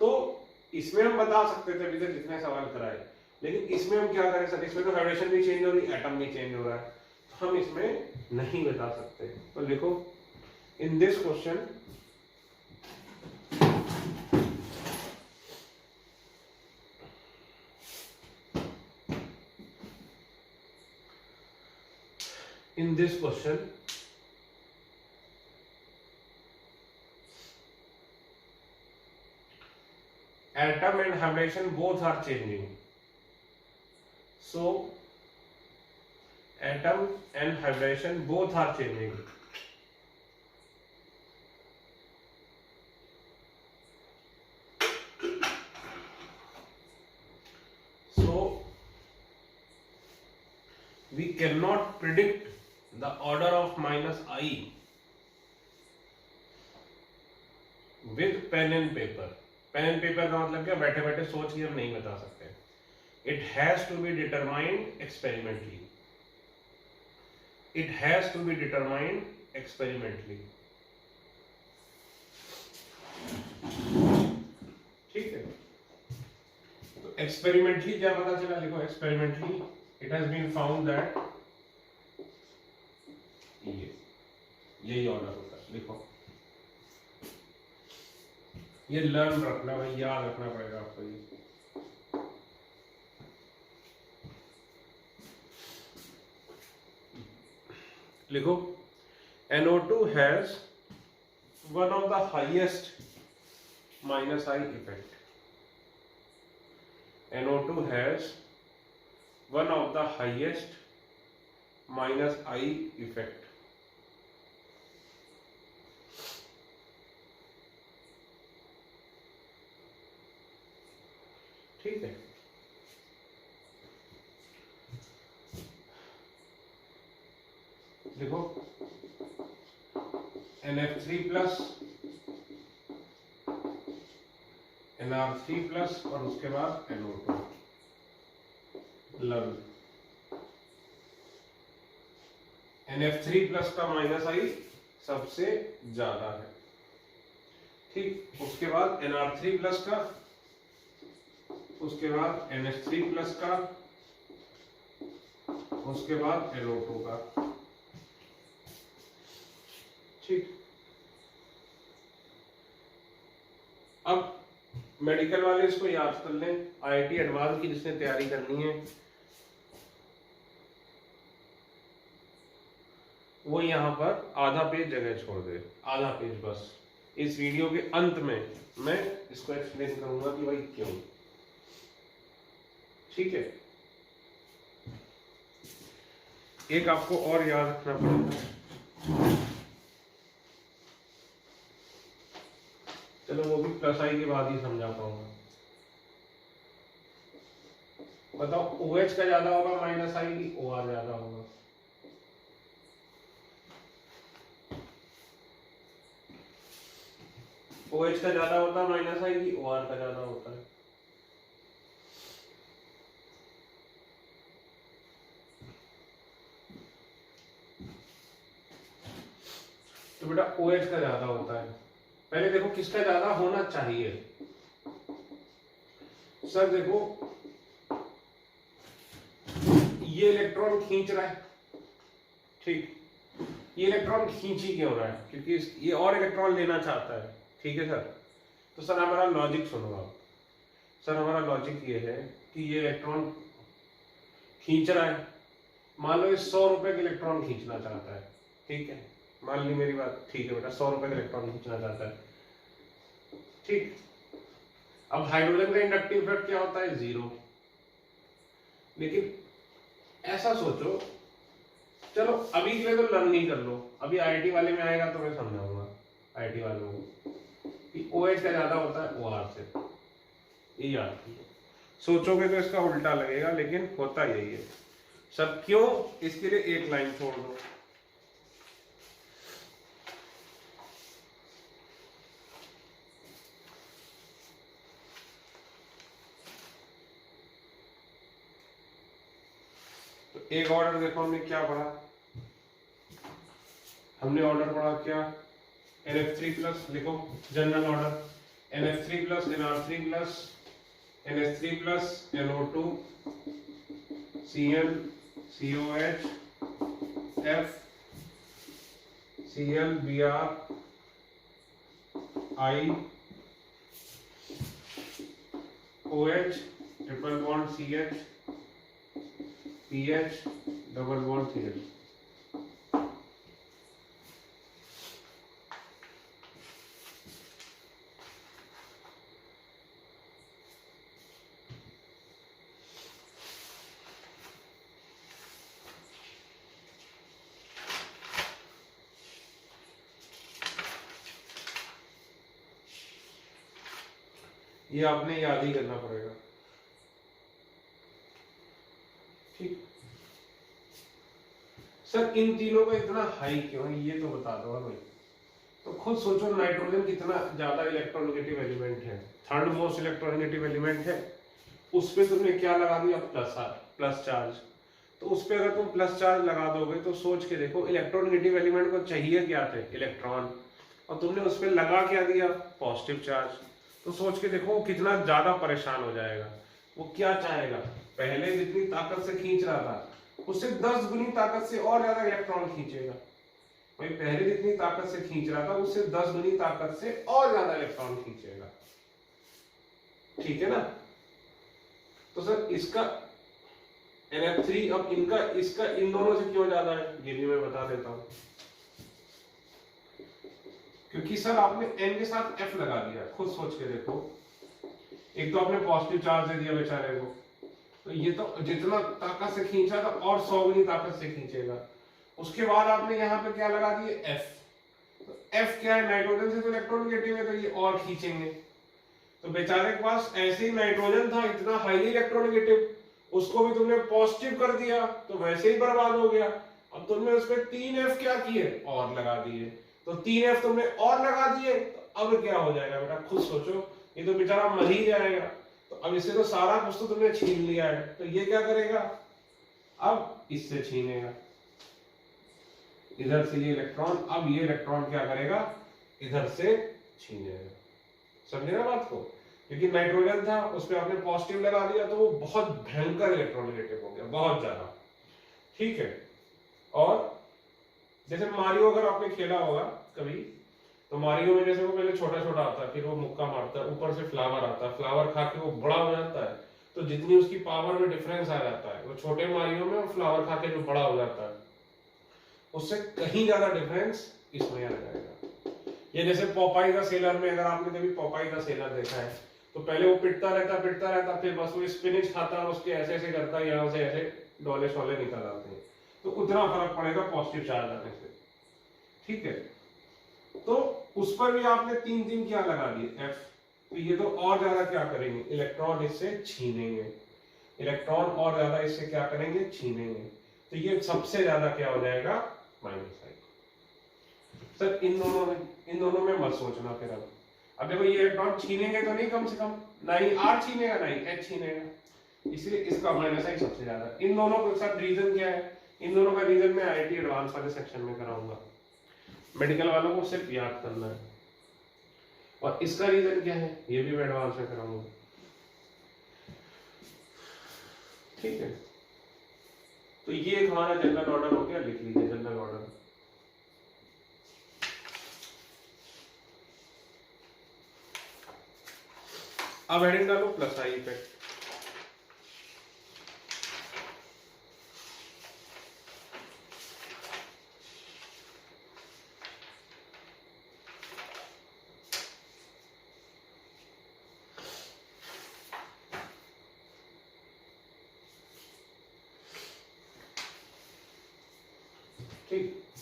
तो इसमें हम बता सकते थे अभी तक जितने सवाल कराए, लेकिन इसमें हम क्या करें सर, इसमें तो हाइड्रेशन भी चेंज हो रही, एटम भी चेंज हो रहा है, तो हम इसमें नहीं बता सकते। तो लिखो in this question in this question atom and hybridization both are changing, so atom and hybridization both are changing, so we cannot predict the order of minus I with pen and paper। Pen and paper का मतलब क्या, बैठे बैठे सोच के हम नहीं बता सकते, it has to be determined experimentally, it has to be determined experimentally, ठीक है। तो एक्सपेरिमेंटली क्या पता चला, लिखो experimentally it has been found that, यही ऑर्डर होता है, लिखो ये लर्न रखना भाई, याद रखना पड़ेगा आपको ये। लिखो NO2 has one of the highest minus I effect, NO2 has one of the highest minus I effect, ठीक है। देखो NF3 प्लस NR3 प्लस और उसके बाद NO2 लर्न, NF3 प्लस का माइनस आई सबसे ज्यादा है, ठीक। उसके बाद NR3 प्लस का, उसके बाद NH3 प्लस का, उसके बाद NO2 का, ठीक। अब मेडिकल वाले इसको याद कर लें, IIT एडवांस की जिसने तैयारी करनी है वो यहाँ पर आधा पेज जगह छोड़ दे, आधा पेज बस। इस वीडियो के अंत में मैं इसको एक्सप्लेन करूंगा कि भाई क्यों, ठीक है। एक आपको और याद रखना पड़ेगा, चलो वो भी प्लस आई के बाद ही समझा पाऊंगा। बताओ OH का ज्यादा होगा माइनस आई की OR ज्यादा होगा, OH का ज्यादा होता है माइनस आई की OR का ज्यादा होता है, तो बेटा OH का ज्यादा होता है। पहले देखो किसका ज्यादा होना चाहिए, सर देखो ये इलेक्ट्रॉन खींच रहा है, ठीक, ये इलेक्ट्रॉन खींच ही क्यों रहा है, क्योंकि ये और इलेक्ट्रॉन लेना चाहता है, ठीक है सर। तो सर हमारा लॉजिक सुनो आप, सर हमारा लॉजिक ये है कि ये इलेक्ट्रॉन खींच रहा है, मान लो ये 100 रुपए के इलेक्ट्रॉन खींचना चाहता है, ठीक है, मान ली मेरी बात, ठीक है बेटा 100 रुपए का इलेक्ट्रॉन खींचना चाहता है, ठीक। अब हाइड्रोजन का इंडक्टिव इफेक्ट क्या होता है, 0। लेकिन ऐसा सोचो चलो अभी के लिए तो लर्न नहीं कर लो, अभी आईआईटी वाले में आएगा तो मैं समझाऊंगा आईआईटी वालों को कि OH का ज्यादा होता है OR से, ये याद रखिए। सोचोगे तो इसका उल्टा लगेगा लेकिन होता यही है। सब क्यों, इसके लिए एक लाइन छोड़ दो। तो एक ऑर्डर देखो हमने क्या पढ़ा, हमने ऑर्डर पढ़ा क्या, NF3 प्लस, लिखो general order, NF3 plus NR3 plus NH3 plus NO2 Cl COH F Cl Br I OH triple bond CH PH double bond CH। ये आपने याद ही करना पड़ेगा, ठीक। सर इन तीनों का इतना हाई क्यों है ये तो बता दो भाई। तो खुद सोचो नाइट्रोजन कितना ज्यादा इलेक्ट्रोनेगेटिव एलिमेंट है, थर्ड मोस्ट इलेक्ट्रोनेगेटिव एलिमेंट है, उस पे तुमने क्या लगा दिया प्लस चार्ज। तो उस पे अगर तुम प्लस चार्ज लगा दोगे तो सोच के देखो इलेक्ट्रोनेगेटिव एलिमेंट को चाहिए क्या थे, इलेक्ट्रॉन, और तुमने उस पे लगा क्या दिया, पॉजिटिव चार्ज। तो सोच के देखो वो कितना ज्यादा परेशान हो जाएगा। वो क्या चाहेगा, पहले जितनी ताकत से खींच रहा था उससे 10 गुनी ताकत से और ज्यादा इलेक्ट्रॉन खींचेगा। भाई पहले जितनी ताकत से खींच रहा था उससे 10 गुनी ताकत से और ज्यादा इलेक्ट्रॉन खींचेगा, ठीक है ना। तो सर इसका NF3 अब इनका इसका इन दोनों से क्यों ज्यादा है ये भी मैं बता देता हूं। क्योंकि सर आपने N के साथ F लगा दिया, खुद सोच के देखो, एक तो आपने पॉजिटिव चार्ज दे दिया बेचारे को, तो ये तो जितना ताकत से खींचा था और 100 गुनी ताकत से खींचेगा। उसके बाद आपने यहाँ पे क्या लगा दिए F, तो F क्या है, नाइट्रोजन से तो इलेक्ट्रोनेगेटिव है तो ये और खींचेंगे। तो बेचारे के पास ऐसे ही नाइट्रोजन था इतना हाईली इलेक्ट्रोनेगेटिव, उसको भी तुमने पॉजिटिव कर दिया तो वैसे ही बर्बाद हो गया। अब तुमने उस पर 3F क्या किए और लगा दिए, तो 3F तुमने और लगा दिए, तो अब क्या हो जाएगा बेटा खुद सोचो, ये तो बेचारा मर ही जाएगा। तो अब इससे तो सारा कुछ तो तुमने छीन लिया है, तो ये क्या करेगा, अब इससे छीनेगा इधर से ये इलेक्ट्रॉन, अब ये इलेक्ट्रॉन क्या करेगा, इधर से छीनेगा। समझे ना बात को, क्योंकि नाइट्रोजन था उस पर आपने पॉजिटिव लगा दिया तो वो बहुत भयंकर इलेक्ट्रोनेगेटिव हो गया, बहुत ज्यादा, ठीक है। और जैसे मारियो अगर आपने खेला होगा कभी, तो मारियो में जैसे वो पहले छोटा छोटा आता है, फिर वो मुक्का मारता है, ऊपर से फ्लावर आता है, फ्लावर खा के वो बड़ा हो जाता है, तो जितनी उसकी पावर में डिफरेंस आ जाता है वो छोटे मारियो में, और फ्लावर खा के जो बड़ा हो जाता है उससे कहीं ज्यादा डिफरेंस इसमें आ जाएगा। ये जैसे पोपाई द सेलर में, अगर आपने कभी पोपाई द सेलर देखा है, तो पहले वो पिटता रहता, फिर बस वो स्पिनिच खाता है, उसके ऐसे ऐसे करता है, यहाँ से ऐसे डोले शोले निकल आते हैं, तो उतना फर्क पड़ेगा पॉजिटिव चार्ज आने से, ठीक है। तो उस पर भी आपने तीन तीन क्या लगा दिए F, तो ये तो और ज्यादा क्या करेंगे, इलेक्ट्रॉन इससे छीनेंगे, इलेक्ट्रॉन और ज्यादा इससे क्या करेंगे, छीनेंगे, तो ये सबसे ज्यादा क्या हो जाएगा, माइनस आई। सर इन दोनों में मत सोचना फिर। अब देखो ये इलेक्ट्रॉन छीनेंगे तो नहीं, कम से कम ना ही R छीनेगा ना ही H छीनेगा, इसलिए इसका माइनस आई सबसे ज्यादा। इन दोनों के साथ रीजन क्या है, इन दोनों का रीजन मैं IIT एडवांस वाले सेक्शन में कराऊंगा, मेडिकल वालों को सिर्फ याद करना है। और इसका रीजन क्या है ये भी मैं एडवांस में कराऊंगा, ठीक है। तो ये एक हमारा जनरल ऑर्डर हो गया, लिख लीजिए जनरल ऑर्डर। अब हेडिंग डालो प्लस आई इफेक्ट।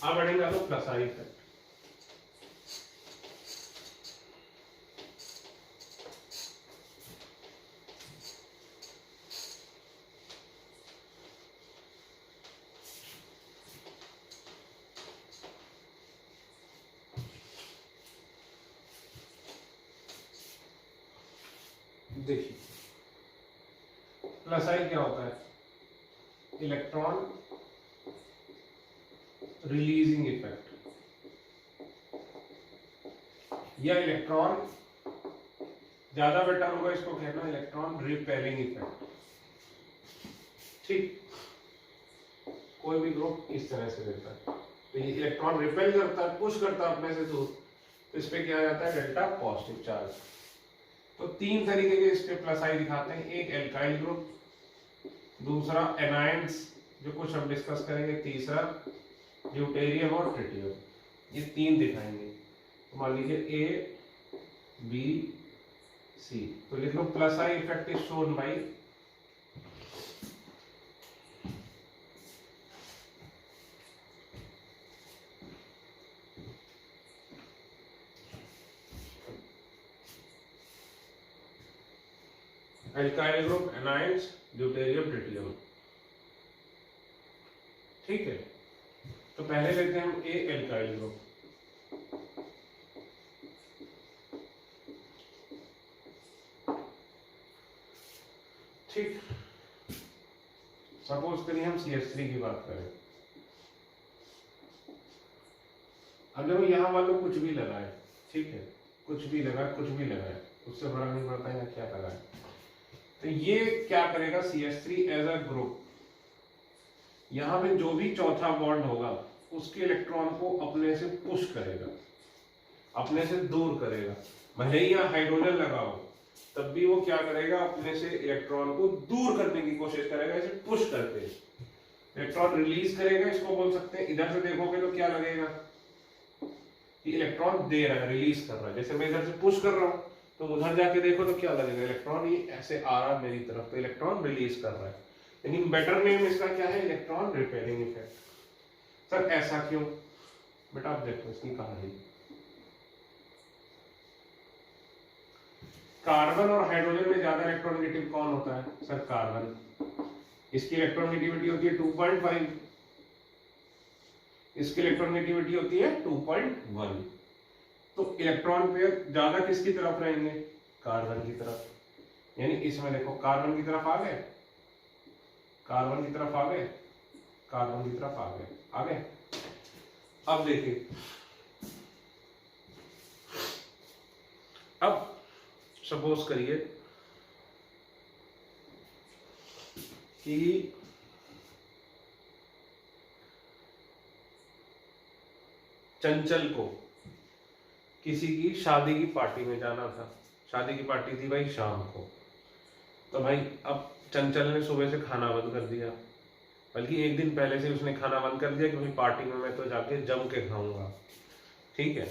अब बढ़ेगा तो प्लस आई इफेक्ट। देखिए प्लस आई क्या होता है, इलेक्ट्रॉन रिलीजिंग इफेक्ट, या इलेक्ट्रॉन ज्यादा बेटर होगा इसको कहना इलेक्ट्रॉन रिपेलिंग इफेक्ट। ठीक, कोई भी ग्रुप इस तरह से देता है तो ये इलेक्ट्रॉन रिपेल करता है, पुश करता है अपने से दूर, तो इस पे क्या आ जाता है डेल्टा पॉजिटिव चार्ज। तो तीन तरीके के इस पे प्लस आई दिखाते हैं, एक एल्काइल ग्रुप, दूसरा एनायंस जो कुछ हम डिस्कस करेंगे, तीसरा ड्यूटेरियम और ट्रिटियम, ये तीन दिखाएंगे। तो मान लीजिए ए बी सी, तो लिख लो plus I effect is shown by alkyl group, anions, deuterium, tritium. ठीक है, तो पहले लेते हैं हम ए एल्काइल ग्रुप। ठीक, सपोज करिए हम CH3 की बात करें। अब देखो यहाँ मान लो कुछ भी लगा है, ठीक है, कुछ भी लगा है, कुछ भी लगा है, उससे फर्क नहीं पड़ता है क्या लगा है। तो ये क्या करेगा CH3 एज अ ग्रुप, यहाँ पे जो भी चौथा बॉन्ड होगा उसके इलेक्ट्रॉन को अपने से पुश करेगा, अपने से दूर करेगा। भले ही यहाँ हाइड्रोजन लगा हो तब भी वो क्या करेगा, अपने से इलेक्ट्रॉन को दूर करने की कोशिश करेगा, इसे पुश करके इलेक्ट्रॉन रिलीज करेगा। इसको बोल सकते हैं, इधर से देखोगे तो क्या लगेगा कि इलेक्ट्रॉन दे रहा है, रिलीज कर रहा है। जैसे मैं इधर से पुश कर रहा हूँ तो उधर जाके देखो तो क्या लगेगा, इलेक्ट्रॉन ये ऐसे आ रहा है मेरी तरफ, तो इलेक्ट्रॉन रिलीज कर रहा है। लेकिन बेटर नेम इसका क्या है, इलेक्ट्रॉन रिपेलिंग इफेक्ट। सर ऐसा क्यों, बेटा आप देखो इसकी कहानी। कार्बन और हाइड्रोजन में ज्यादा इलेक्ट्रोनेगेटिव कौन होता है, सर कार्बन। इसकी इलेक्ट्रोनेगेटिविटी होती है 2.5, इसकी इलेक्ट्रोनेगेटिविटी होती है 2.1। तो इलेक्ट्रॉन पेयर ज्यादा किसकी तरफ रहेंगे, कार्बन की तरफ। यानी इसमें देखो कार्बन की तरफ आ गए, कार्बन की तरफ आ गए, कार्बन की तरफ आ गए, आ गए। अब देखिए, अब सपोज करिए कि चंचल को किसी की शादी की पार्टी में जाना था, शादी की पार्टी थी भाई शाम को। तो भाई अब चंचल ने सुबह से खाना बंद कर दिया, बल्कि एक दिन पहले से उसने खाना बंद कर दिया कि भाई पार्टी में मैं तो जाके जम के खाऊंगा। ठीक है,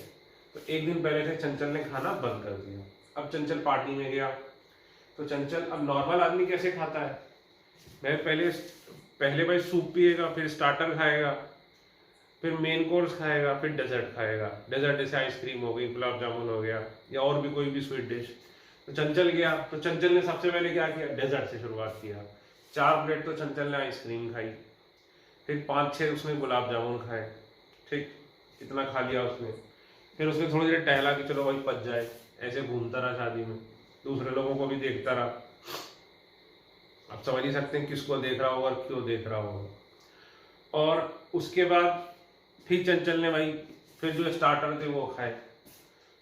तो एक दिन पहले से चंचल ने खाना बंद कर दिया। अब चंचल पार्टी में गया, तो चंचल अब नॉर्मल आदमी कैसे खाता है, मैं पहले भाई सूप पिएगा, फिर स्टार्टर खाएगा, फिर मेन कोर्स खाएगा, फिर डेजर्ट खाएगा। डेजर्ट जैसे आइसक्रीम हो गई, गुलाब जामुन हो गया, या और भी कोई भी स्वीट डिश। तो चंचल गया, तो चंचल ने सबसे पहले क्या किया, डेजर्ट से शुरुआत किया। 4 प्लेट तो चंचल ने आइसक्रीम खाई, फिर 5-6 उसने गुलाब जामुन खाए। ठीक, इतना खा लिया उसने। फिर उसने थोड़ी देर टहला कि चलो भाई पच जाए, ऐसे घूमता रहा शादी में, दूसरे लोगों को भी देखता रहा। आप समझ ही सकते हैं किसको देख रहा होगा, क्यों देख रहा होगा। और उसके बाद फिर चंचल ने भाई फिर जो स्टार्टर थे वो खाए।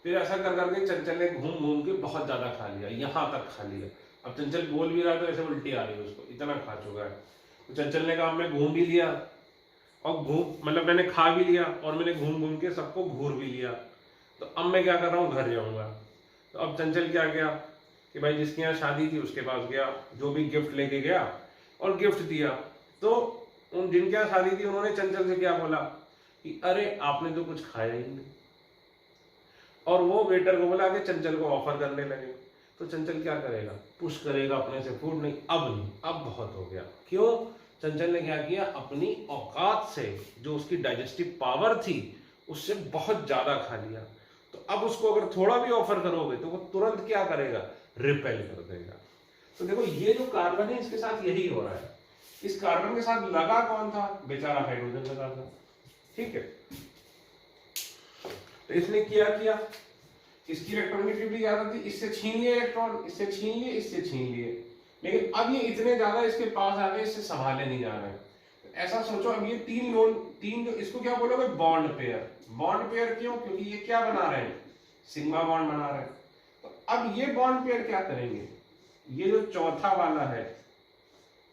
फिर ऐसा कर करके चंचल ने घूम घूम के बहुत ज्यादा खा लिया, यहाँ तक खा लिया। अब चंचल बोल भी रहा तो ऐसे उल्टी आ रही है उसको, इतना खा चुका है। तो चंचल ने कहा मैं घूम भी लिया, और मतलब मैंने खा भी लिया, और मैंने घूम घूम के सबको घूर भी लिया, तो अब मैं क्या कर रहा हूँ, घर जाऊंगा। तो अब चंचल क्या गया कि भाई जिसके यहाँ शादी थी उसके पास गया, जो भी गिफ्ट लेके गया और गिफ्ट दिया। तो उन जिनके यहाँ शादी थी उन्होंने चंचल से क्या बोला कि अरे आपने तो कुछ खाया ही नहीं, और वो वेटर को बोला कि चंचल को ऑफर करने लगे। तो चंचल क्या करेगा, पुश करेगा अपने से, फूड नहीं, अब बहुत हो गया। क्यों, चंचल ने क्या किया, अपनी औकात से, जो उसकी डाइजेस्टिव पावर थी उससे बहुत ज्यादा खा लिया। तो अब उसको अगर थोड़ा भी ऑफर करोगे तो वो तुरंत क्या करेगा, रिपेल कर देगा। तो देखो ये जो कार्बन है इसके साथ यही हो रहा है। इस कार्बन के साथ लगा कौन था, बेचारा हाइड्रोजन लगा था। ठीक है, तो इसने क्या किया, इसकी इलेक्ट्रॉनिक ज्यादा थी, इससे छीन लिए इलेक्ट्रॉन, इससे छीन लिए, इससे छीन लिए। लेकिन अब ये इतने ज्यादा इसके पास आ गए, इससे संभाले नहीं जा रहे हैं। तो ऐसा सोचो, अब ये तीन जो इसको क्या बोलोगे, बॉन्ड पेयर। बॉन्ड पेयर क्यों, क्योंकि ये क्या बना रहे हैं, सिग्मा बॉन्ड बना रहे हैं। तो अब ये बॉन्ड पेयर क्या करेंगे, ये जो चौथा वाला है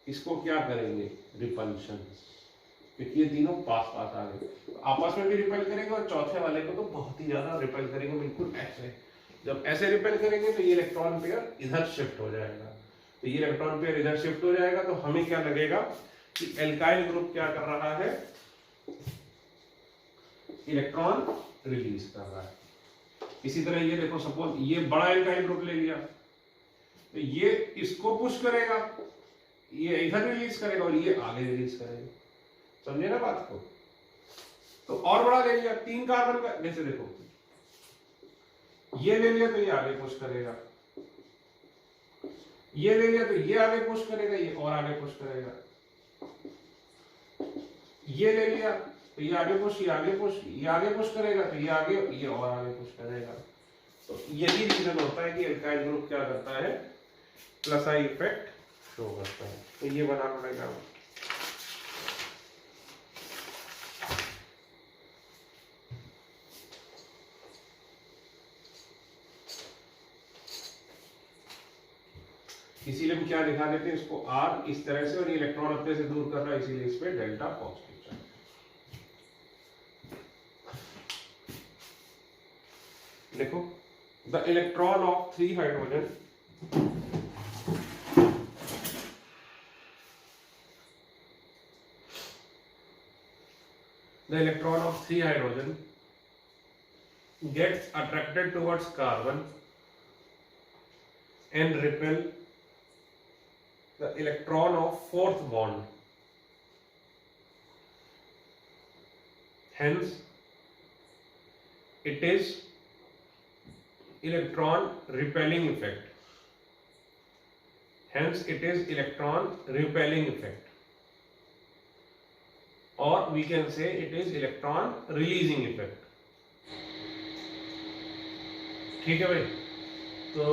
इसको क्या करेंगे, रिपल्शन, क्योंकि ये तीनों पास पास आ गए, तो आपस में भी रिपेल करेंगे और चौथे वाले को तो बहुत ही ज्यादा रिपेल करेंगे, बिल्कुल ऐसे। जब ऐसे रिपेल करेंगे तो ये इलेक्ट्रॉन पेयर इधर शिफ्ट हो जाएगा। तो ये इलेक्ट्रॉन पेयर इधर शिफ्ट हो जाएगा तो हमें क्या लगेगा कि एल्काइल ग्रुप क्या कर रहा है, इलेक्ट्रॉन रिलीज कर रहा है। इसी तरह ये देखो, सपोज ये बड़ा एल्काइल ग्रुप ले लिया, तो ये इसको पुश करेगा, ये इधर रिलीज करेगा और ये आगे रिलीज करेगा। समझे ना बात को। तो और बड़ा ले लिया, 3 कार्बन का, जैसे देखो ये ले लिया तो ये आगे पुश करेगा, ये ले लिया तो ये आगे पुश करेगा, ये और आगे पुश करेगा, ये ले लिया तो ये आगे पुश, ये आगे पुश, ये आगे पुश करेगा, तो ये आगे, ये और आगे पुश करेगा। तो यही रीजन होता है कि एल्काइल ग्रुप क्या करता है, प्लस आई इफेक्ट शो करता है। तो ये बनाना पड़ेगा। इसीलिए हम क्या दिखा देते हैं इसको R इस तरह से, और ये इलेक्ट्रॉन अपने से दूर कर रहा है, इसीलिए इस पे डेल्टा पॉजिटिव चार्ज। देखो, the electron of 3 hydrogen gets attracted towards carbon and repel the electron of 4th bond. Hence, it is electron repelling effect. Or we can say it is electron releasing effect. ठीक है भाई, तो